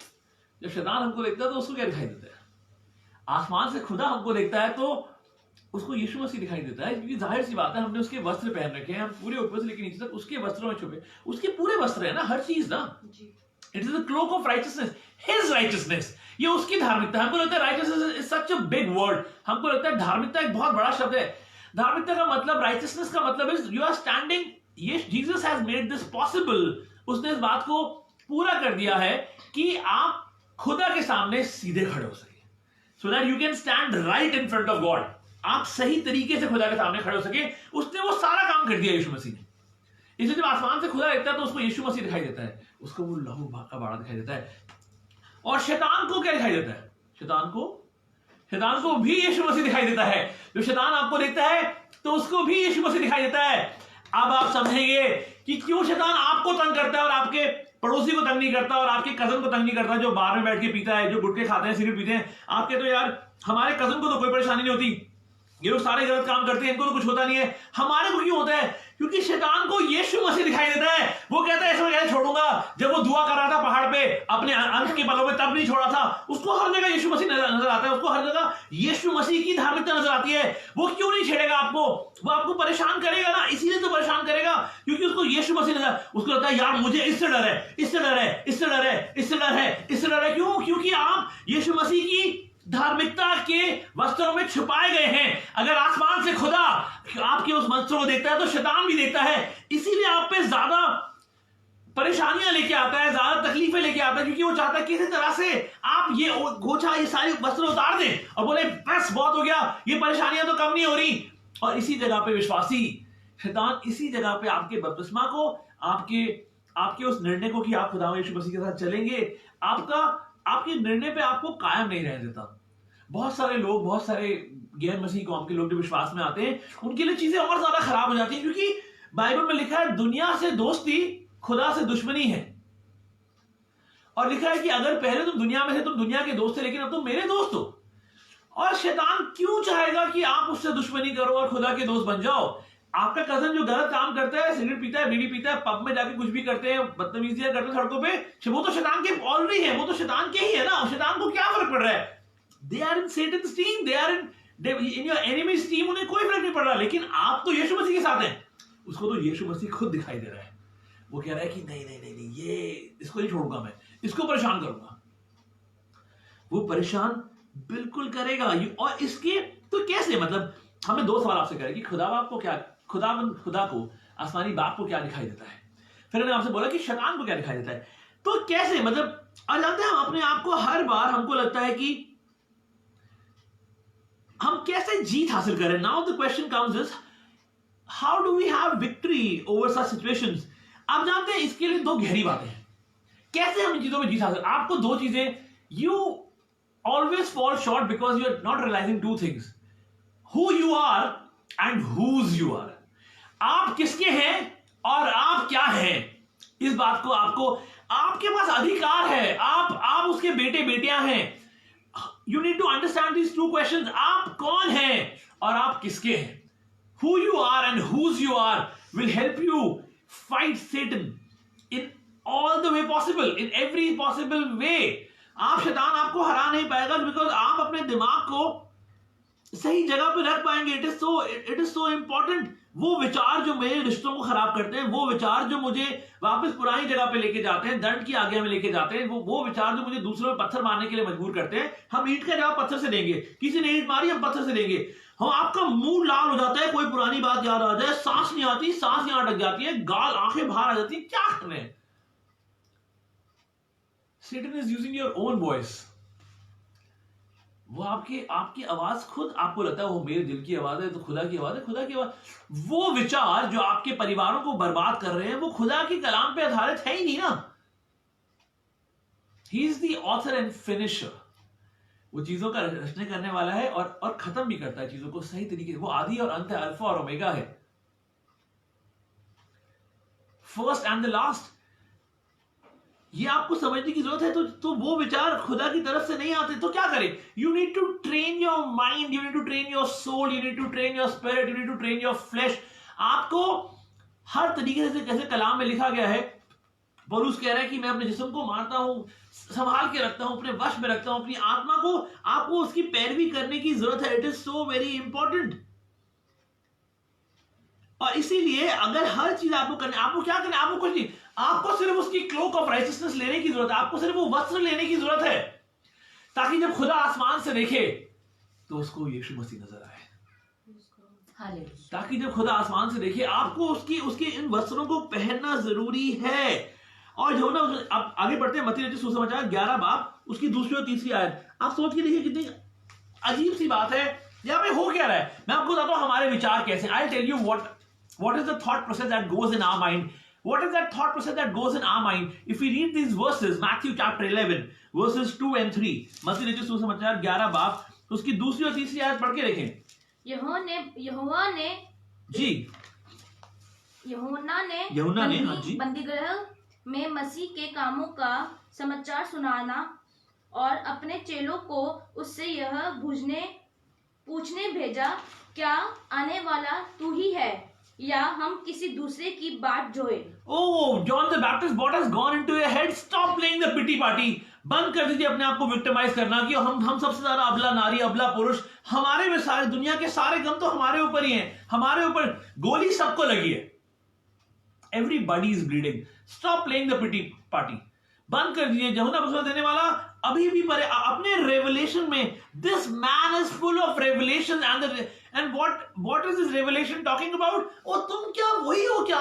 जब शैतान हमको देखता है तो उसको क्या दिखाई देता है? आसमान से खुदा हमको देखता है तो उसको यीशु मसीह दिखाई देता है. क्योंकि जाहिर सी बात है, हमने उसके वस्त्र पहन रखे हैं, हम पूरे ऊपर से लेकर नीचे तक उसके वस्त्रों में छुपे. उसके पूरे वस्त्र है ना, हर चीज ना. It is the cloak of righteousness, his righteousness. ये उसकी धार्मिकता. हमको लगता है righteousness is such a big word. हमको लगता है धार्मिकता एक बहुत बड़ा शब्द है. धार्मिकता का मतलब, राइचियसनेस का मतलब इज यू आर स्टैंडिंग. ये Jesus has made this possible. उसने इस बात को पूरा कर दिया है कि आप खुदा के सामने सीधे खड़े हो सके, so that you can stand right in front of God. आप सही तरीके से खुदा के सामने खड़े हो सके. उसने वो सारा काम कर दिया यीशु मसीह ने. इसलिए जब आसमान से खुदा देखता है तो उसको यीशु मसीह दिखाई देता है, उसको वो लहू का बाड़ा दिखाई देता है. और शैतान को क्या दिखाई देता है? शैतान को भी यीशु मसीह दिखाई देता है. जब शैतान आपको देखता है तो उसको भी यीशु मसीह दिखाई देता है. अब आप समझेंगे कि क्यों शैतान आपको तंग करता है और आपके पड़ोसी को तंग नहीं करता और आपके कजन को तंग नहीं करता, जो बार में बैठ के पीता है, जो गुटखे खाते हैं, सिगरेट पीते हैं. आपके तो यार, हमारे कजन को तो कोई परेशानी नहीं होती, ये लोग सारे गलत काम करते हैं, इनको तो कुछ होता नहीं है. हमारे को क्यों होता है? क्योंकि शैतान को यीशु मसीह दिखाई देता है. वो कहता है ऐसा कैसे छोड़ूंगा? जब वो दुआ कर रहा था पहाड़ पे अपने अंत के पलों में, तब नहीं छोड़ा था. उसको हर जगह यीशु मसीह नजर आता है. उसको हर जगह यीशु मसीह की धार्मिकता नजर आती है. वो क्यों नहीं छेड़ेगा आपको? वो आपको परेशान करेगा ना, इसीलिए तो परेशान करेगा क्योंकि उसको यीशु मसीह नजर. उसको लगता है यार मुझे इससे डर है, इससे डर है, इससे डर है, इससे डर है, इससे डर है. क्यों? क्योंकि आप यीशु मसीह की धार्मिकता के वस्त्रों में छुपाए गए हैं. अगर आसमान से खुदा आपके उस वस्त्रों को देखता है तो शैतान भी देखता है. इसीलिए आप पे ज्यादा परेशानियां लेके आता है, ज्यादा तकलीफें लेके आता है, क्योंकि वो चाहता है किसी तरह से आप ये गोछा, ये सारी वस्त्र उतार दें और बोले बस बहुत हो गया, ये परेशानियां तो कम नहीं हो रही. और इसी जगह पे विश्वासी शैतान इसी जगह पे आपके बपतिस्मा को, आपके उस निर्णय को कि आप खुदा यीशु मसीह के साथ चलेंगे, आपके निर्णय पे आपको कायम नहीं रहने देता. बहुत सारे लोग, बहुत सारे गैर मसीह कौम के लोग जो विश्वास में आते हैं, उनके लिए चीजें और ज्यादा खराब हो जाती हैं. क्योंकि बाइबल में लिखा है दुनिया से दोस्ती खुदा से दुश्मनी है. और लिखा है कि अगर पहले तुम दुनिया में थे, तुम दुनिया के दोस्त थे, लेकिन अब तुम मेरे दोस्त हो. और शैतान क्यों चाहेगा कि आप उससे दुश्मनी करो और खुदा के दोस्त बन जाओ? आपका कजन जो गलत काम करता है, सिगरेट पीता है, बीड़ी पीता है, पब में जाके कुछ भी करते हैं, बदतमीजियां करते हैं सड़कों पे, वो तो शैतान के ऑलरेडी है, वो तो शैतान के ही है ना. शैतान को क्या फर्क पड़ रहा है? They are in Satan's team, they are in your enemy's team. उन्हें कोई फर्क नहीं पड़ रहा. लेकिन आप तो यीशु मसीह के साथ हैं. उसको तो यीशु मसीह खुद दिखाई दे रहा है. वो कह रहा है कि नहीं नहीं नहीं नहीं, ये इसको नहीं छोड़ूंगा, मैं इसको परेशान करूंगा। वो परेशान बिल्कुल करेगा। और इसके तो कैसे, मतलब हमें दो सवाल आपसे करें कि खुदा बाप को क्या, खुदा को, आसमानी बाप को क्या दिखाई देता है, फिर मैंने आपसे बोला कि शैतान को क्या दिखाई देता है। तो कैसे, मतलब और जानते हैं हम अपने आप को, हर बार हमको लगता है कि हम कैसे जीत हासिल करें। Now the question comes is how do we have victory over such situations. आप जानते हैं इसके लिए दो गहरी बातें हैं, कैसे हम इन चीजों में जीत हासिल। आपको दो चीजें, you always fall short because you're not realizing two things: who you are and whose you are. आप किसके हैं और आप क्या हैं। इस बात को आपको, आपके पास अधिकार है, आप उसके बेटे बेटियां हैं। You need to understand these two questions. आप कौन हैं और आप किसके हैं। Who you are and whose you are will help you fight Satan in all the way possible, in every possible way. आप शैतान आपको हरा नहीं पाएगा बिकॉज आप अपने दिमाग को सही जगह पे रख पाएंगे। It is so important. वो विचार जो मेरे रिश्तों को खराब करते हैं, वो विचार जो मुझे वापस पुरानी जगह पे लेके जाते हैं, दंड की आगे में लेके जाते हैं, वो विचार जो मुझे दूसरों में पत्थर मारने के लिए मजबूर करते हैं। हम ईंट का जवाब पत्थर से देंगे, किसी ने ईंट मारी हम पत्थर से देंगे। हम, आपका मुंह लाल हो जाता है, कोई पुरानी बात याद आ जाए, सांस नहीं आती, सांस यहां अटक जाती है, गाल आंखें बाहर आ जाती है, क्या कर रहे हैं। Satan is using your own voice. वो आपकी आवाज खुद आपको लगता है वो मेरे दिल की आवाज है, तो खुदा की आवाज है, खुदा की आवाज। वो विचार जो आपके परिवारों को बर्बाद कर रहे हैं वो खुदा की कलाम पे आधारित है ही नहीं ना। He is the author and finisher. वो चीजों का रचने करने वाला है और खत्म भी करता है चीजों को सही तरीके से। वो आदि और अंत है, अल्फा और ओमेगा है, फर्स्ट एंड द लास्ट। ये आपको समझने की जरूरत है। तो वो विचार खुदा की तरफ से नहीं आते तो क्या करें। You need to train your mind, you need to train your soul, you need to train your spirit, you need to train your flesh. आपको हर तरीके से, जैसे कलाम में लिखा गया है, पौलुस कह रहा है कि मैं अपने जिस्म को मारता हूं, संभाल के रखता हूं, अपने वश में रखता हूं, अपनी आत्मा को। आपको उसकी पैरवी करने की जरूरत है। It is so very important. और इसीलिए अगर हर चीज आपको करनी, आपको क्या करना, आपको कुछ नहीं, आपको सिर्फ उसकी क्लोक ऑफ राइटियसनेस लेने की जरूरत है। आपको सिर्फ वो वस्त्र लेने की जरूरत है ताकि जब खुदा आसमान से देखे तो उसको यीशु मसीह नजर आए। ताकि जब खुदा आसमान से देखे, आपको उसके इन वस्त्रों को पहनना जरूरी है। और जो ना, अब आगे बढ़ते हैं, मत्ती रचित सुसमाचार 11 बाब उसकी दूसरी और तीसरी आयत। आप सोच के देखिए कितनी अजीब सी बात है। यहाँ पे हो क्या रहा है, मैं आपको बताता हूं हमारे विचार कैसे। I tell you what is the thought process that goes in our mind. What is that thought process that goes in our mind? If we read these verses, Matthew chapter 11 verses 2 and 3, मत्ती रचित सुसमाचार 11 बाब उसकी दूसरी और तीसरी आयत पढ़ के देखें। यूहन्ना ने हाँ जी, बंदीगृह में मसीह के कामों का समाचार सुनाना और अपने चेलों को उससे यह पूछने भेजा, क्या आने वाला तू ही है या हम किसी दूसरे की बात जोए। Oh, John the Baptist, what has gone into your head? Stop playing the pity party. बंद कर दीजिए अपने आप को विक्टिमाइज करना कि हम सबसे ज्यादा अबला नारी, अबला पुरुष, हमारे में सारे दुनिया के सारे गम तो हमारे ऊपर ही हैं, हमारे ऊपर गोली सबको लगी है। Everybody is bleeding. Stop playing the pity party. बंद कर दीजिए। यूहन्ना बपतिस्मा देने वाला अभी भी अपने रेवलेशन में, this man is full of revelation and what is this revelation talking about. ओ तुम क्या वही हो क्या?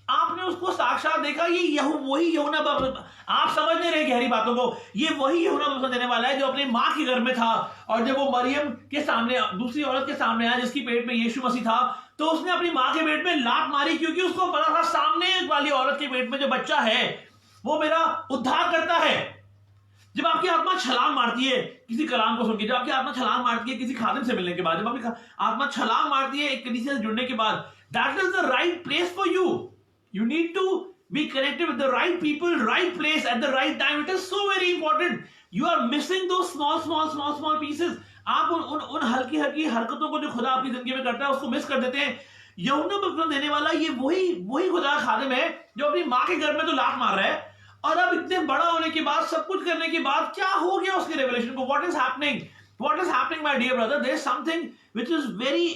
आपने उसको साक्षात देखा। ये वही यूहन्ना बपतिस्मा, आप समझ नहीं रहे गहरी बातों को। ये वही यूहन्ना बपतिस्मा देने वाला है जो अपनी मां के घर में था, और जब वो मरियम के सामने, दूसरी औरत के सामने आया जिसकी पेट में यीशु मसीह था, तो उसने अपनी मां के पेट में लात मारी, क्योंकि उसको पता था सामने वाली औरत के पेट में जो बच्चा है वो मेरा उद्धार करता है। जब आपकी आत्मा छलांग मारती है, किसी कलाम को सुन के, जब आपकी आत्मा छलांग मारती है किसी खादिम से मिलने के बाद, जब आपकी आत्मा छलांग मारती है एक कलीसिया से जुड़ने के बाद, that is the right place for you. You need to be connected with the right people, right place at the right time. It is so very important. You are missing two small pieces. आप उन हल्की हरकतों को जो खुदा आपकी जिंदगी में करता है उसको मिस कर देते हैं। यूहन्ना बपतिस्मा देने वाला ये वही खुदा खादिम है जो अपनी मां के घर में तो लात मार रहा है, और अब इतने बड़ा होने के बाद, सब कुछ करने के बाद, क्या हो गया उसके रेवलेशन को? What is happening my dear brother? There is something which is very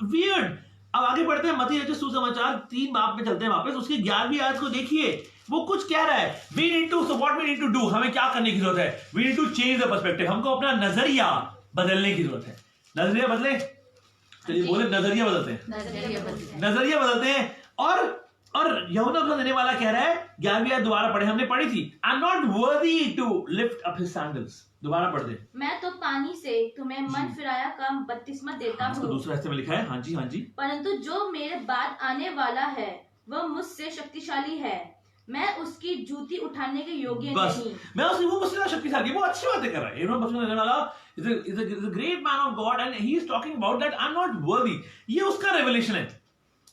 weird. अब आगे बढ़ते हैं, मत्ती रचित सुसमाचार 3 बाब में चलते हैं वापस, उसकी 11वीं आयत को देखिए, वो कुछ कह रहा है, we need to, so what we need to do, हमें क्या करने की जरूरत है, we need to change the perspective, हमको अपना नजरिया बदलने की जरूरत है। नजरिया बदले, चलिए बोले नजरिया बदलते हैं, नजरिया बदलते हैं। और यूहन्ना को देने वाला कह रहा है, 11वीं आयत दोबारा पढ़े, हमने पढ़ी थी, I am not worthy to lift up his sandals, दोबारा पढ़ दे। मैं तो पानी से तुम्हें मन फिराया का बपतिस्मा देता हूँ, दूसरे हिस्से में लिखा है, हाँ जी हाँ जी, परंतु जो मेरे बाद आने वाला है वह मुझसे शक्तिशाली है, मैं उसकी जूती उठाने के योग्य बस नहीं। मैं उसकी वो मुझसे शक्तिशाली, वो अच्छी बातें कर रहा है, यूहन्ना बपतिस्मा देने वाला is a great man of God and he is talking about that I'm not worthy, ये उसका रेवलेशन है।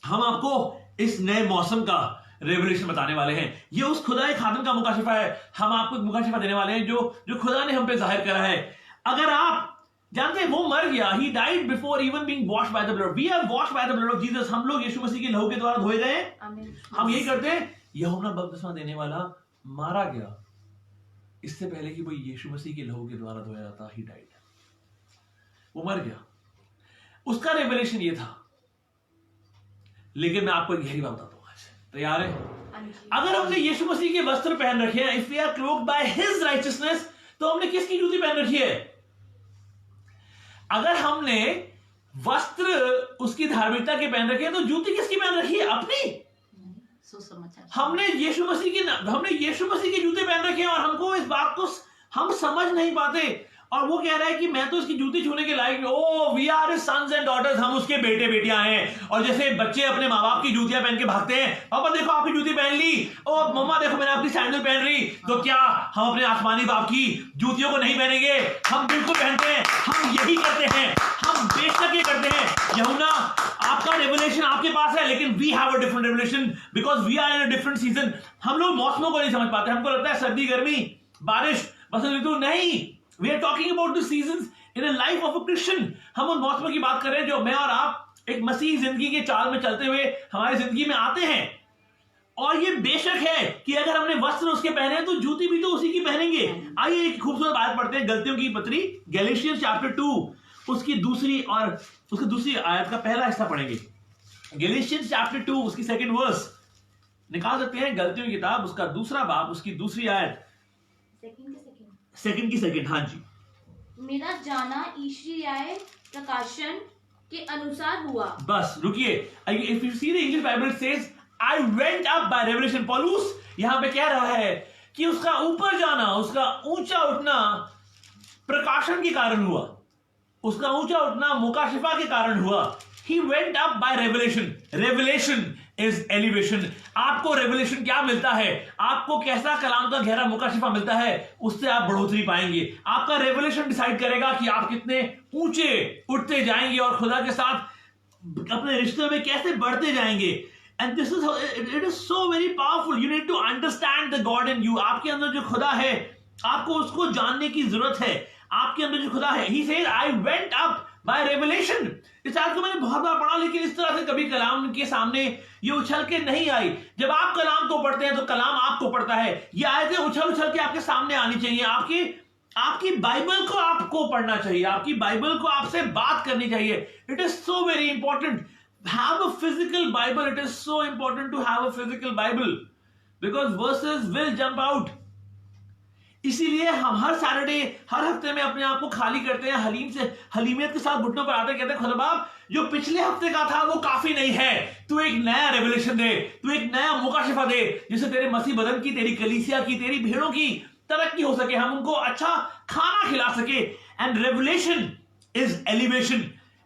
हम आपको इस नए मौसम का रेवलेशन बताने वाले हैं, ये उस खुदा खादिम का मुकाशिफा है, हम आपको मुकाशिफा देने वाले हैं जो खुदा ने हम पे जाहिर करा है। अगर आप जानते हैं वो मर गया, he died before even being washed by the blood, we are washed by the blood of Jesus, हम लोग यीशु मसीह के लहू के द्वारा धोए गए, हम यही करते हैं। यूहन्ना बपतिस्मा देने वाला मारा गया इससे पहले कि वो यीशु मसीह के लहू के द्वारा धोया जाता, he died, वो मर गया, उसका रेवलेशन ये था। लेकिन मैं आपको एक गहरी बात बताता हूं आज, तैयार है? अगर हमने यीशु मसीह के वस्त्र पहन रखे हैं, if we are cloaked by his righteousness, तो हमने किसकी जूती पहन रखी है? अगर हमने वस्त्र उसकी धार्मिकता के पहन रखे हैं, तो जूती किसकी पहन रखी है? अपनी। हमने यीशु मसीह के जूते पहन रखे हैं और हमको इस बात को हम समझ नहीं पाते, और वो कह रहा है कि मैं तो इसकी जूती छूने के लायक, oh we are sons and daughters, हम उसके बेटे बेटियां हैं। और जैसे बच्चे अपने माँ बाप की जूतियां पहन के भागते हैं, पापा देखो आपकी जूती पहन ली, ओ मम्मा देखो मैंने आपकी सैंडल पहन ली, तो क्या हम अपने आसमानी बाप की जूतियों को नहीं पहनेंगे? हम बिल्कुल पहनते हैं, हम यही करते हैं, हम बेशक ये करते हैं। यूहन्ना, आपका रेवलेशन आपके पास है, लेकिन we have a different revelation because we are in a different season. हम लोग मौसमों को नहीं समझ पाते, हमको लगता है सर्दी गर्मी बारिश बसंत ऋतु, नहीं, we are talking about the seasons in a life of a Christian। हम उन मौसमों की बात कर रहे हैं जो मैं और आप एक मसीह जिंदगी के चाल में चलते हुए हमारी जिंदगी में आते हैं। और ये बेशक है कि अगर हमने वस्त्र उसके पहने हैं, तो जूती भी तो उसी की पहनेंगे। आइए एक खूबसूरत बात पढ़ते हैं, गलतियों की पत्री गैलेशियंस चैप्टर 2 उसकी दूसरी आयत का पहला हिस्सा पढ़ेंगे। गैलेशियंस चैप्टर 2 उसकी सेकंड वर्स निकाल सकते हैं, गलतियों की किताब उसका दूसरा बाब उसकी दूसरी आयत, सेकंड की सेकंड, हाँ जी। मेरा जाना ईश्वरीय प्रकाशन के अनुसार हुआ। बस रुकिए, if you see the English Bible it says I went up by revelation. पौलुस यहां पे कह रहा है कि उसका ऊपर जाना, उसका ऊंचा उठना प्रकाशन के कारण हुआ, उसका ऊंचा उठना मुकाशिफा के कारण हुआ। He went up by revelation. Revelation is elevation. आपको रेवलेशन क्या मिलता है? आपको कैसा कलाम का गहरा मुकाशिफा मिलता है, उससे आप बढ़ोतरी पाएंगे। आपका रेवलेशन डिसाइड करेगा कि आप कितने ऊंचे उठते जाएंगे और खुदा के साथ अपने रिश्ते में कैसे बढ़ते जाएंगे। And this is it is so very powerful. You need to understand the God in you. आपके अंदर जो खुदा है, आपको उसको जानने की जरूरत है। आपके अंदर जो खुदा है, He said, I went up by revelation। इस आयत को मैंने बहुत बार पढ़ा, लेकिन इस तरह से कभी कलाम के सामने ये उछल के नहीं आई। जब आप कलाम को पढ़ते हैं तो कलाम आपको पढ़ता है। ये आयतें उछल उछल के आपके सामने आनी चाहिए। आपकी बाइबल को आपको पढ़ना चाहिए, आपकी बाइबल को आपसे बात करनी चाहिए। It is so very important, have a physical Bible. It is so important to have a physical Bible because verses will jump out. इसीलिए हम हर सैटरडे, हर हफ्ते में अपने आप को खाली करते हैं, हलीमियत के साथ घुटनों पर आते हैं, कहते हैं खुदा बाप जो पिछले हफ्ते का था वो काफी नहीं है, तू एक नया रेवलेशन दे, तू एक नया मुकाशिफा दे, जिससे तेरे मसीह बदन की, तेरी कलीसिया की, तेरी भेड़ों की तरक्की हो सके, हम उनको अच्छा खाना खिला सके। And revelation is elevation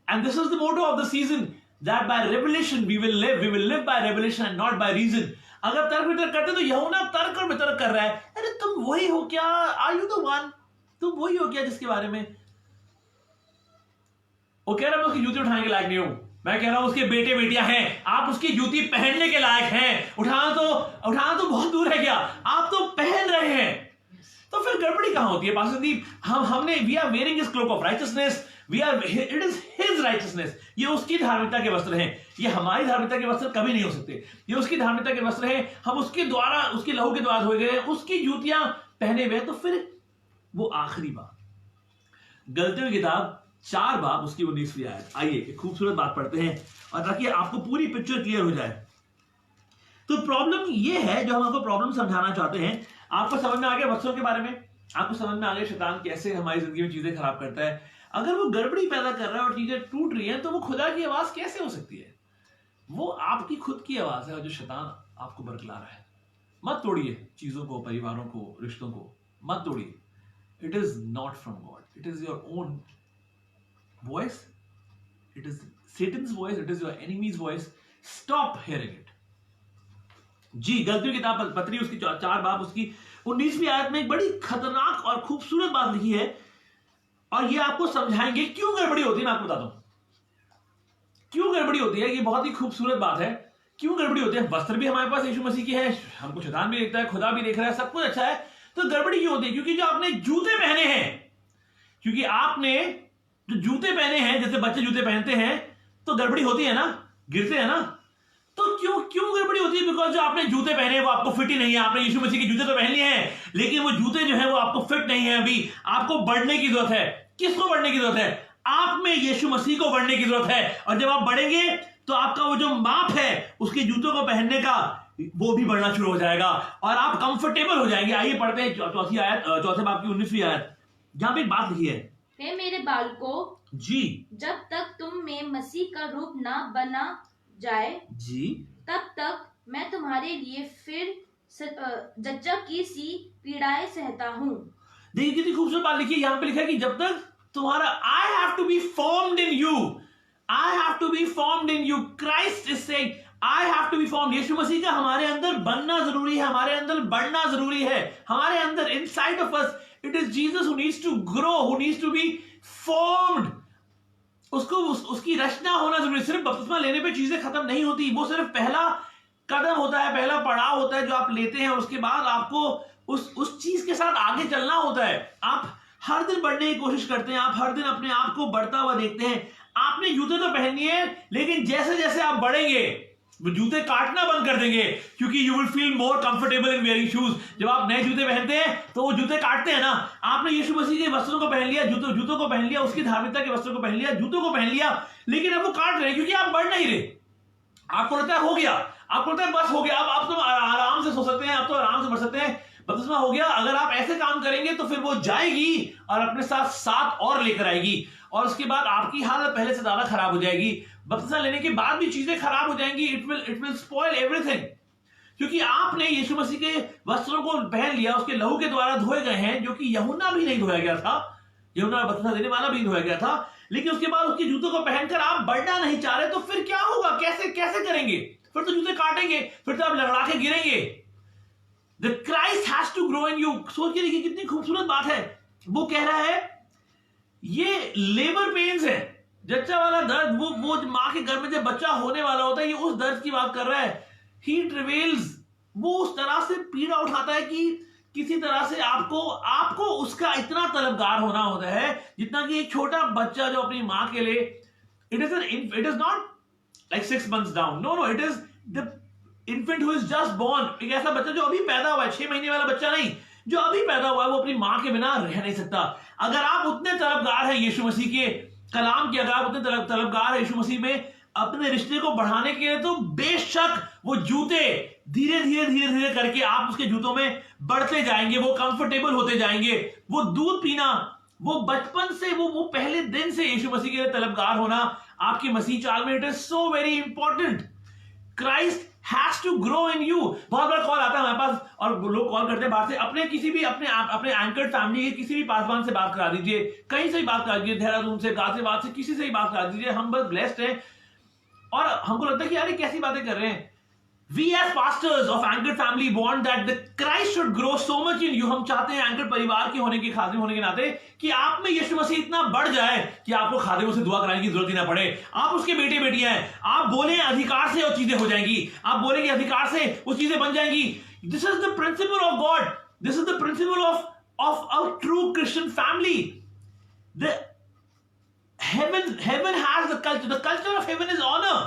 and this is the motto of the season, that by revelation we will live by revelation and not by reason. अगर तर्क वितर्क करते तो यूहन्ना तर्क और वितर्क कर रहा है, अरे तुम वही हो क्या, आर यू द वन, तुम वही हो क्या जिसके बारे में वो कह रहा है मैं उसकी जूती उठाने के लायक नहीं हूं। मैं कह रहा हूं उसके बेटे बेटियां हैं, आप उसकी जूती पहनने के लायक हैं। उठाना तो बहुत दूर है, क्या आप तो पहन रहे हैं, तो फिर गड़बड़ी कहां होती है पासदीप? हमने we are wearing his cloak of righteousness, it is his righteousness. ये उसकी धार्मिकता के वस्त्र हैं, ये हमारी धार्मिकता के वस्त्र कभी नहीं हो सकते। ये उसकी धार्मिकता के वस्त्र हैं, हम उसके द्वारा, उसके लहू के द्वारा धोए गए, उसकी जूतियां पहने हुए। तो फिर वो आखिरी बात, गलतियों की किताब 4 बाब उसकी 19वीं आयत। आइए एक खूबसूरत बात पढ़ते हैं और ताकि आपको पूरी पिक्चर क्लियर हो जाए। तो प्रॉब्लम ये है, जो हम आपको प्रॉब्लम समझाना चाहते हैं, आपको समझ में आ गया बच्चों के बारे में, आपको समझ में आ गया शैतान कैसे हमारी जिंदगी में चीजें खराब करता है। अगर वो गड़बड़ी पैदा कर रहा है और चीजें टूट रही हैं, तो वो खुदा की आवाज कैसे हो सकती है? वो आपकी खुद की आवाज है, और जो शैतान आपको बरकला रहा है। मत तोड़िए चीजों को, परिवारों को, रिश्तों को मत तोड़िए। It is not from God, it is your own voice, it is Satan's voice, it is your enemy's voice. Stop hearing it. जी, गलतियों की किताब पत्री उसकी 4 बाब उसकी 19वीं आयत में एक बड़ी खतरनाक और खूबसूरत बात लिखी है, और ये आपको समझाएंगे क्यों गड़बड़ी होती है। मैं आपको बताता हूं क्यों गड़बड़ी होती है। ये बहुत ही खूबसूरत बात है, क्यों गड़बड़ी होती है। वस्त्र भी हमारे पास यीशु मसीह के हैं, हमको शैतान भी देखता है, खुदा भी देख रहा है, सब कुछ अच्छा है, तो गड़बड़ी क्यों होती है? क्योंकि जो आपने जूते पहने हैं, क्योंकि आपने जो जूते पहने हैं, जैसे बच्चे जूते पहनते हैं तो गड़बड़ी होती है ना, गिरते हैं ना, तो क्यों गड़बड़ी होती है? बिकॉज जो आपने जूते पहने हैं वो आपको फिट ही नहीं है। आपने यीशु मसीह के जूते तो पहन लिए हैं, लेकिन वो जूते जो है वो आपको फिट नहीं है। अभी आपको बढ़ने की जरूरत है। किसको बढ़ने की जरूरत है? आप में यीशु मसीह को बढ़ने की जरूरत है। और जब आप बढ़ेंगे तो आपका वो जो माप है उसके जूतों को पहनने का, वो भी बढ़ना शुरू हो जाएगा और आप कंफर्टेबल हो जाएंगे। आइए पढ़ते हैं चौथी आयत, चौथे बाब की 19वीं आयत। जहां पे एक बात लिखी है, हे मेरे बालकों, जी, जब तक तुम में मसीह का रूप ना बना जाए, जी, तब तक मैं तुम्हारे लिए फिर जच्चा की सी पीड़ाएं सहता हूँ। देखिए कितनी खूबसूरत बात लिखी है। यहां पे लिखा है कि जब तक तुम्हारा I have to be formed in you, I have to be formed in you, Christ is saying I have to be formed. Yeshu Masih का हमारे अंदर बनना जरूरी है, हमारे अंदर बढ़ना जरूरी है। हमारे अंदर inside of us it is Jesus who needs to grow, who needs to be formed. उसको उसकी रचना होना जरूरी। सिर्फ बपतिस्मा लेने पे चीजें खत्म नहीं होती, वो सिर्फ पहला कदम होता है, पहला पड़ाव होता है जो आप लेते हैं। उसके बाद आपको उस चीज के साथ आगे चलना होता है। आप हर दिन बढ़ने की कोशिश करते हैं, आप हर दिन अपने आप को बढ़ता हुआ देखते हैं। आपने जूते तो पहन लिए, लेकिन जैसे जैसे आप बढ़ेंगे वो जूते काटना बंद कर देंगे, क्योंकि you will feel more comfortable in wearing shoes. जब आप नए जूते पहनते हैं तो वो जूते काटते हैं ना। आपने यीशु मसीह के वस्त्रों को पहन लिया, जूतों को पहन लिया, उसकी धार्मिकता के वस्त्रों को पहन लिया, जूतों को पहन लिया, लेकिन अब वो काट रहे हैं क्योंकि आप बढ़ नहीं रहे। आपको लगता है हो गया, आपको लगता है बस हो गया, अब आप तो आराम से सो सकते हैं, आप तो आराम से बढ़ सकते हैं, बपतिस्मा हो गया। अगर आप ऐसे काम करेंगे तो फिर वो जाएगी और अपने साथ 7 और लेकर आएगी, और उसके बाद आपकी हालत पहले से ज्यादा खराब हो जाएगी। बपतिस्मा लेने के बाद भी चीजें खराब हो जाएंगी। इट विल स्पॉइल एवरीथिंग, क्योंकि आपने यीशु मसीह के वस्त्रों को पहन लिया, उसके लहू के द्वारा धोए गए हैं, जो कि यूहन्ना भी नहीं धोया गया था, यूहन्ना बपतिस्मा देने वाला भी नहीं धोया गया था। लेकिन उसके बाद उसके जूतों को पहनकर आप बढ़ना नहीं चाह रहे, तो फिर क्या होगा? कैसे करेंगे? फिर तो जूते काटेंगे, फिर तो आप लड़खड़ा के गिरेंगे। The Christ has to grow in you। सोच के देखिए कितनी खूबसूरत बात है। वो कह रहा है ये लेबर पेन्स है, जच्चा वाला दर्द, वो मां के घर में जब बच्चा होने वाला होता है, ये उस दर्द की बात कर रहा है। He travails, वो उस तरह से पीड़ा उठाता है कि किसी तरह से आपको उसका इतना तलबगार होना होता है जितना कि एक छोटा बच्चा जो अपनी मां के लिए, it is not like 6 months down, no, it is the infant who is just born। एक ऐसा बच्चा जो अभी पैदा हुआ है, 6 महीने वाला बच्चा नहीं, जो अभी पैदा हुआ है, वो अपनी मां के बिना रह नहीं सकता। अगर आप उतने तलबगार हैं यीशु मसीह के कलाम के, अगर आप उतने तलबगार हैं यीशु मसीह में अपने रिश्ते को बढ़ाने के लिए, तो बेशक वो जूते धीरे धीरे करके आप उसके जूतों में बढ़ते जाएंगे, वो कंफर्टेबल होते जाएंगे। वो दूध पीना, वो बचपन से, वो पहले दिन से यीशु मसीह के लिए तलबगार होना आपकी मसीह चाल में, it is so very important. Christ has to grow in you. बहुत बड़ा कॉल आता है हमारे पास, और लोग कॉल करते हैं बाहर से, अपने किसी भी अपने एंकर्ड फैमिली के किसी भी पासवान से बात करा दीजिए, कहीं से भी बात करा दीजिए, देहरादून से, गाजियाबाद से, किसी से भी बात करा दीजिए। हम बस ब्लेस्ड हैं, और हमको लगता है कि यार ये कैसी बातें कर रहे हैं। We as pastors of Anchored family want that the Christ should grow so much in you। हम चाहते हैं एंकर परिवार के होने के, खादिम होने के नाते, कि आप में यीशु मसीह इतना बढ़ जाए कि आपको खादिमों से दुआ कराने की जरूरत ही ना पड़े। आप उसके बेटे बेटियां हैं, आप बोले अधिकार से और चीजें हो जाएंगी, आप बोलेंगे अधिकार से वो चीजें बन जाएंगी। This is the principle of God, this is the principle of a true Christian family. The heaven has the culture of heaven is honor।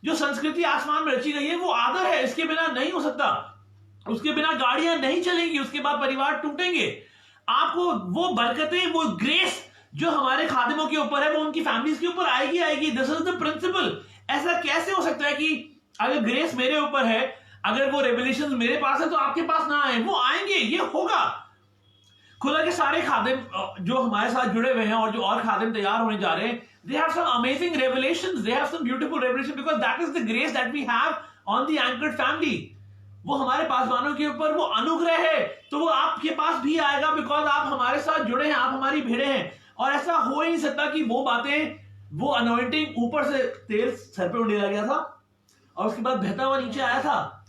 जो संस्कृति आसमान में रची गई है वो आदर है, इसके बिना नहीं हो सकता। उसके बिना गाड़ियां नहीं चलेंगी, उसके बाद परिवार टूटेंगे। आपको वो बरकतें, वो ग्रेस जो हमारे खादिमों के ऊपर है वो उनकी फैमिलीज के ऊपर आएगी आएगी। This is the principle. ऐसा कैसे हो सकता है कि अगर ग्रेस मेरे ऊपर है, अगर वो रेवलेशन मेरे पास है तो आपके पास ना आए? वो आएंगे, ये होगा। खुदा के सारे खादिम जो हमारे साथ जुड़े हुए हैं और जो और खादिम तैयार होने जा रहे हैं, they have some amazing revelations, they have some beautiful revelation, because that is the grace that we have on the anchored family. वो हमारे पासवानों के ऊपर वो अनुग्रह है, तो वो आपके पास भी आएगा, बिकॉज आप हमारे साथ जुड़े हैं, आप हमारी भेड़े हैं। और ऐसा हो ही नहीं सकता कि वो बातें, वो अनॉइंटिंग ऊपर से तेल सर पे उड़ने लगा था और उसके बाद बहता हुआ नीचे आया था,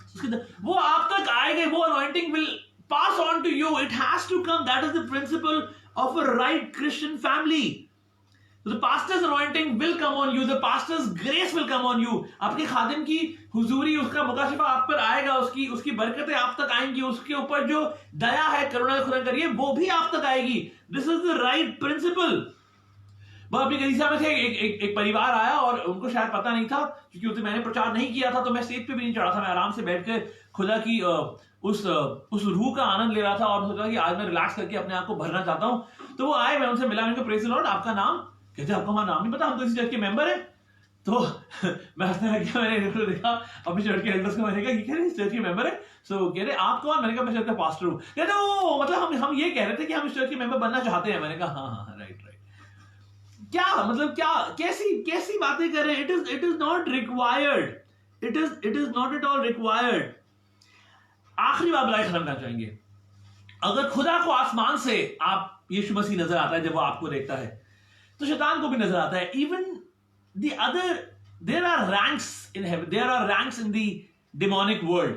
वो आप तक आएगा। वो anointing will pass on to you. It has to come. That is the principle of a right Christian family. The pastor's anointing will come on you. The pastor's grace will come on you. आपके खादिम की हुजूरी, उसका मुकाशिफा आप पर आएगा, उसकी बरकतें आप तक आएंगी, उसके ऊपर जो दया है, करुणा खुदा करिए, वो भी आप तक आएगी। This is the right principle. वह अपनी कलीसिया में थे, एक परिवार आया और उनको शायद पता नहीं था, क्योंकि उसे मैंने प्रचार नहीं किया था, तो मैं स्टेज पे भी नहीं चढ़ा था। मैं आराम से बैठकर खुदा की उस रूह का आनंद ले रहा था और सोचा कि आज मैं रिलैक्स करके अपने आप को भरना चाहता हूं। तो वो आए, मैं उनसे मिला, मैंने कहा प्रेज़ द लॉर्ड, आपका नाम? कहते आपको हमारा नाम नहीं पता, हम तो इसी चर्च के मेंबर हैं। तो मैं हंसने लग गया, मैंने देखा अपनी चर्च के एल्डर्स को, मैंने कहा कह रहे इस चर्च के मेंबर है? सो कह रहे आप कौन? मैंने कहा मैं चर्च का पास्टर हूँ। कहते ओ मतलब हम ये कह रहे थे कि हम इस चर्च के मेंबर बनना चाहते हैं। मैंने कहा हाँ राइट। क्या मतलब, क्या कैसी बातें कर रहे हैं? It is not required, it is not at all required. आखिरी बात बताए खत्म करना चाहेंगे। अगर खुदा को आसमान से आप यीशु मसीह नजर आता है, जब वो आपको देखता है, तो शैतान को भी नजर आता है। Even the other, there are ranks in heaven, there are ranks in the demonic world.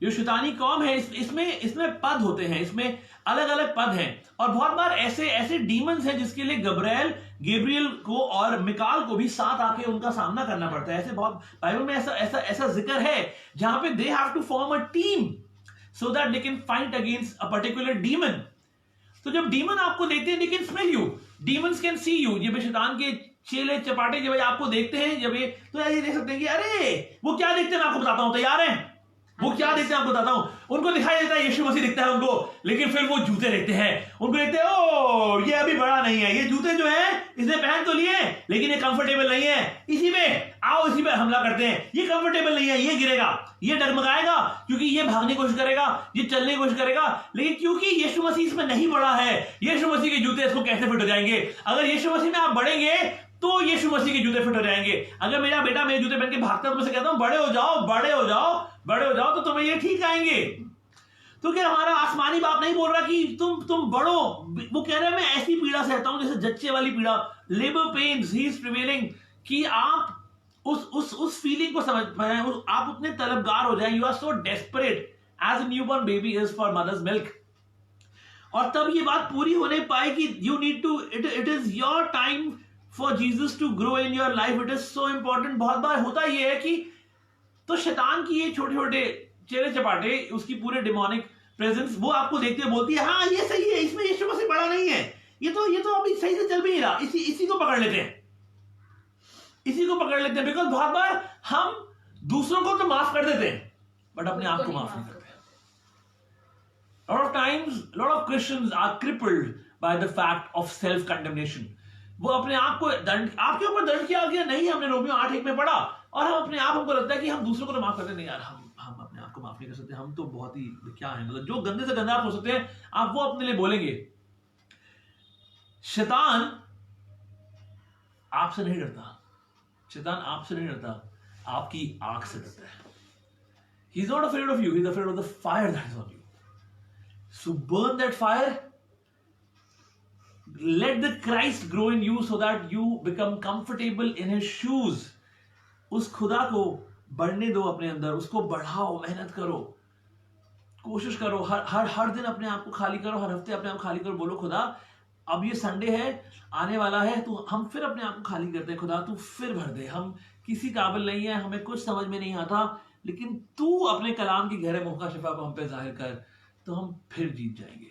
जो शैतानी कौम है, इसमें पद होते हैं, इसमें अलग अलग पद हैं। और बहुत बार ऐसे डीमंस हैं जिसके लिए गैब्रियल को और मिकाल को भी साथ आके उनका सामना करना पड़ता है। ऐसे बहुत बाइबल में ऐसा जिक्र है जहां पे they have to form a team so that they can fight against a particular demon. तो जब डीमन आपको देखते हैं, they can smell you, demons can see you। जब शैतान के चेले चपाटे जब आपको देखते हैं, जब ये तो ये देख सकते हैं कि अरे वो क्या देखते हैं, मैं आपको बताता हूं, तैयार हैं? वो क्या देखते हैं आपको बताता हूं। उनको दिखाई देता है यीशु मसीह दिखता है उनको, लेकिन फिर वो जूते देखते हैं, उनको देखते हैं ओ ये अभी बड़ा नहीं है, ये जूते जो है इसने पहन तो लिए लेकिन ये कंफर्टेबल नहीं है, इसी में आओ, इसी पे हमला करते हैं। ये कंफर्टेबल नहीं है, ये गिरेगा, ये डगमगाएगा, क्योंकि ये भागने की कोशिश करेगा, ये चलने की कोशिश करेगा, लेकिन क्योंकि यीशु मसीह इसमें नहीं बढ़ा है, यीशु मसीह के जूते इसको कैसे फिट हो जाएंगे? अगर यीशु मसीह में आप बढ़ेंगे तो यीशु मसीह के जूते फिट हो जाएंगे। अगर मेरा बेटा मेरे जूते पहन के भागता है तो मैं कहता हूं बड़े हो जाओ, बड़े हो जाओ, बड़े हो जाओ, तो तुम्हें ये ठीक आएंगे। तो क्या हमारा आसमानी बाप नहीं बोल रहा कि तुम बढ़ो? वो कह रहा है मैं ऐसी पीड़ा सहता हूं जैसे जच्चे वाली पीड़ा, labour pains he is prevailing, कि आप उस फीलिंग को समझ पाए, आप उतने तलबगार हो जाए। You are so desperate as a newborn baby is for mother's milk. और तब ये बात पूरी होने पाए कि you need to, it is your time for Jesus to grow in your life. It is so important. बहुत बार होता ये है कि तो शैतान की ये छोटे छोटे चेहरे चपाटे, उसकी पूरे डिमोनिक प्रेजेंस, वो आपको देखते हुए बोलती है हाँ ये सही है, इसमें यीशु मसीह बड़ा नहीं है, ये तो अभी सही से चल भी नहीं रहा, इसी को पकड़ लेते हैं, इसी को पकड़ लेते हैं। बिकॉज बहुत बार हम दूसरों को तो माफ कर देते हैं बट अपने आप को माफ नहीं करते। lot of times lot of Christians are crippled by the fact of self condemnation। वो अपने आप को दंड, आपके ऊपर दंड किया गया नहीं, हमने रोमियो 8:1 में पढ़ा, और हम अपने आप, हमको लगता है कि हम दूसरों को तो माफ करते नहीं यार, हम अपने आप को माफ नहीं कर सकते, हम तो बहुत ही क्या है, मतलब जो गंदे से गंदा आप हो सकते हैं आप वो अपने लिए बोलेंगे। शैतान आपसे नहीं डरता, शैतान आपसे नहीं डरता, आपकी आंख से डरता है। He is not afraid of you, he is afraid of the fire that is on you. So burn that fire. Let the Christ grow in you so that you become comfortable in his shoes. उस खुदा को बढ़ने दो अपने अंदर, उसको बढ़ाओ, मेहनत करो, कोशिश करो, हर दिन अपने आप को खाली करो, हर हफ्ते अपने आप को खाली करो। बोलो खुदा अब ये संडे है, आने वाला है, तो हम फिर अपने आप को खाली करते हैं, खुदा तू फिर भर दे, हम किसी काबिल नहीं है, हमें कुछ समझ में नहीं आता, लेकिन तू अपने कलाम की गहरे मुँह का शिफा को हम पे जाहिर कर, तो हम फिर जीत जाएंगे।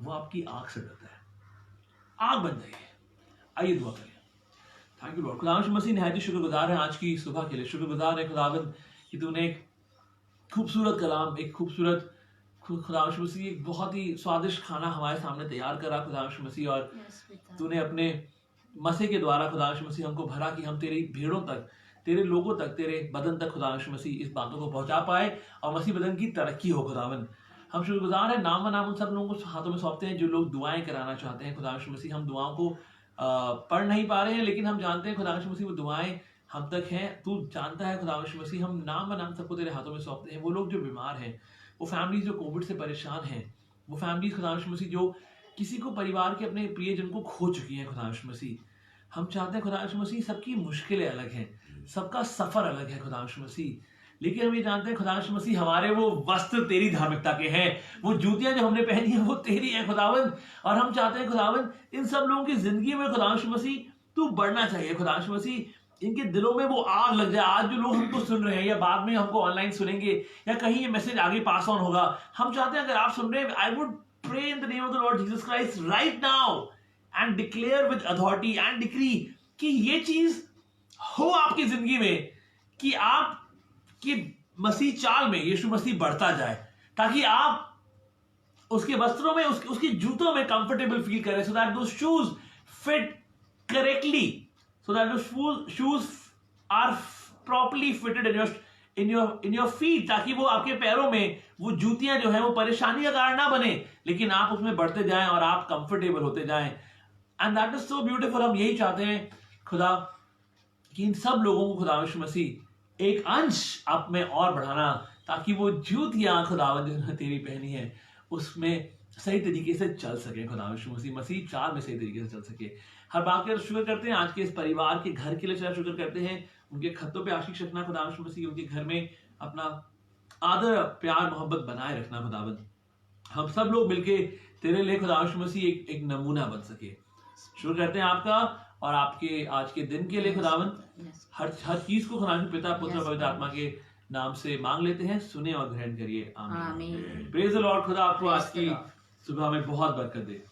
वो आपकी आंख से डरता है, आग बन जाइए। आइए दुआ करें। Thank you Lord. खुदा मसीह निहायत ही शुक्रगुजार है आज की सुबह के लिए, शुक्रगुजार है खुदावंद कि तूने एक खूबसूरत कलाम, एक खूबसूरत खुदा यीशु मसीह एक बहुत ही स्वादिष्ट खाना हमारे सामने तैयार करा खुदा यीशु मसीह, और तूने अपने मसीह के द्वारा खुदा यीशु मसीह हमको भरा कि हम तेरी भीड़ों तक, तेरे लोगों तक, तेरे बदन तक खुदा यीशु मसीह इस बातों को पहुंचा पाए और मसीह बदन की तरक्की हो। खुदावन हम शुक्रगुजार है, नाम उन सब लोगों को हाथों में सौंपते हैं जो लोग दुआएं कराना चाहते हैं। खुदा यीशु मसीह हम दुआओं को पढ़ नहीं पा रहे हैं, लेकिन हम जानते हैं खुदा यीशु मसीह वो दुआएं हम तक हैं। तू जानता है खुदा यीशु मसीह, हम नाम सबको तेरे हाथों में सौंपते हैं। वो लोग जो बीमार हैं, वो फैमिलीज जो कोविड से परेशान हैं, वो फैमिलीज खुदा यीशु मसीह जो किसी को परिवार के अपने प्रियजन को खो चुकी हैं खुदा यीशु मसीह, हम चाहते हैं खुदा यीशु मसीह सबकी मुश्किलें अलग हैं, सबका सफर अलग है खुदा यीशु मसीह, लेकिन हम ये जानते हैं खुदा यीशु मसीह हमारे वो वस्त्र तेरी धार्मिकता के हैं, वो जूतियां जो हमने पहनी है वो तेरी है खुदावन। और हम चाहते हैं खुदावन इन सब लोगों की जिंदगी में खुदा यीशु मसीह तू बढ़ना चाहिए। खुदा यीशु मसीह इनके दिलों में वो आग लग जाए। आज जो लोग हमको सुन रहे हैं या बाद में हमको ऑनलाइन सुनेंगे या कहीं ये मैसेज आगे पास ऑन होगा, हम चाहते हैं अगर आप सुन रहे हैं, I would pray in the name of the Lord Jesus Christ right now and declare with authority and decree कि ये चीज हो आपकी जिंदगी में, कि आप की मसीह चाल में यीशु मसीह बढ़ता जाए, ताकि आप उसके वस्त्रों में, उसके जूतों में कंफर्टेबल फील करें, so that those shoes fit correctly, so that the shoes are properly fitted in your feet, ताकि वो आपके पैरों में वो जूतियां जो है वो परेशानी का कारण ना बने, लेकिन आप उसमें बढ़ते जाएं और आप कंफर्टेबल होते जाएं। And that is so beautiful. हम यही चाहते हैं खुदा कि इन सब लोगों को खुदा यीशु मसीह एक अंश आप में और बढ़ाना, ताकि वो जूतियां खुदावंद जो तेरी पहनी है उसमें सही तरीके से चल सके। खुदा यीशु मसीह चाल में सही तरीके से चल सके। हर बात के शुक्र करते हैं आज के इस परिवार के घर के लिए शुक्र करते हैं, उनके खतों पे आशीष रखना खुदा यीशु मसीह, उनके घर में अपना आदर प्यार मोहब्बत बनाए रखना खुदावंद। हम सब लोग मिलके तेरे लिए खुदा यीशु मसीह एक नमूना बन सके। शुक्र करते हैं आपका और आपके आज के दिन के लिए खुदावंद। हर चीज को खुदा पिता पुत्र पवित्र आत्मा के नाम से मांग लेते हैं, सुने और ग्रहण करिए। आमीन। Praise the Lord. खुदा आपको आज की सुबह में बहुत बरकत दे।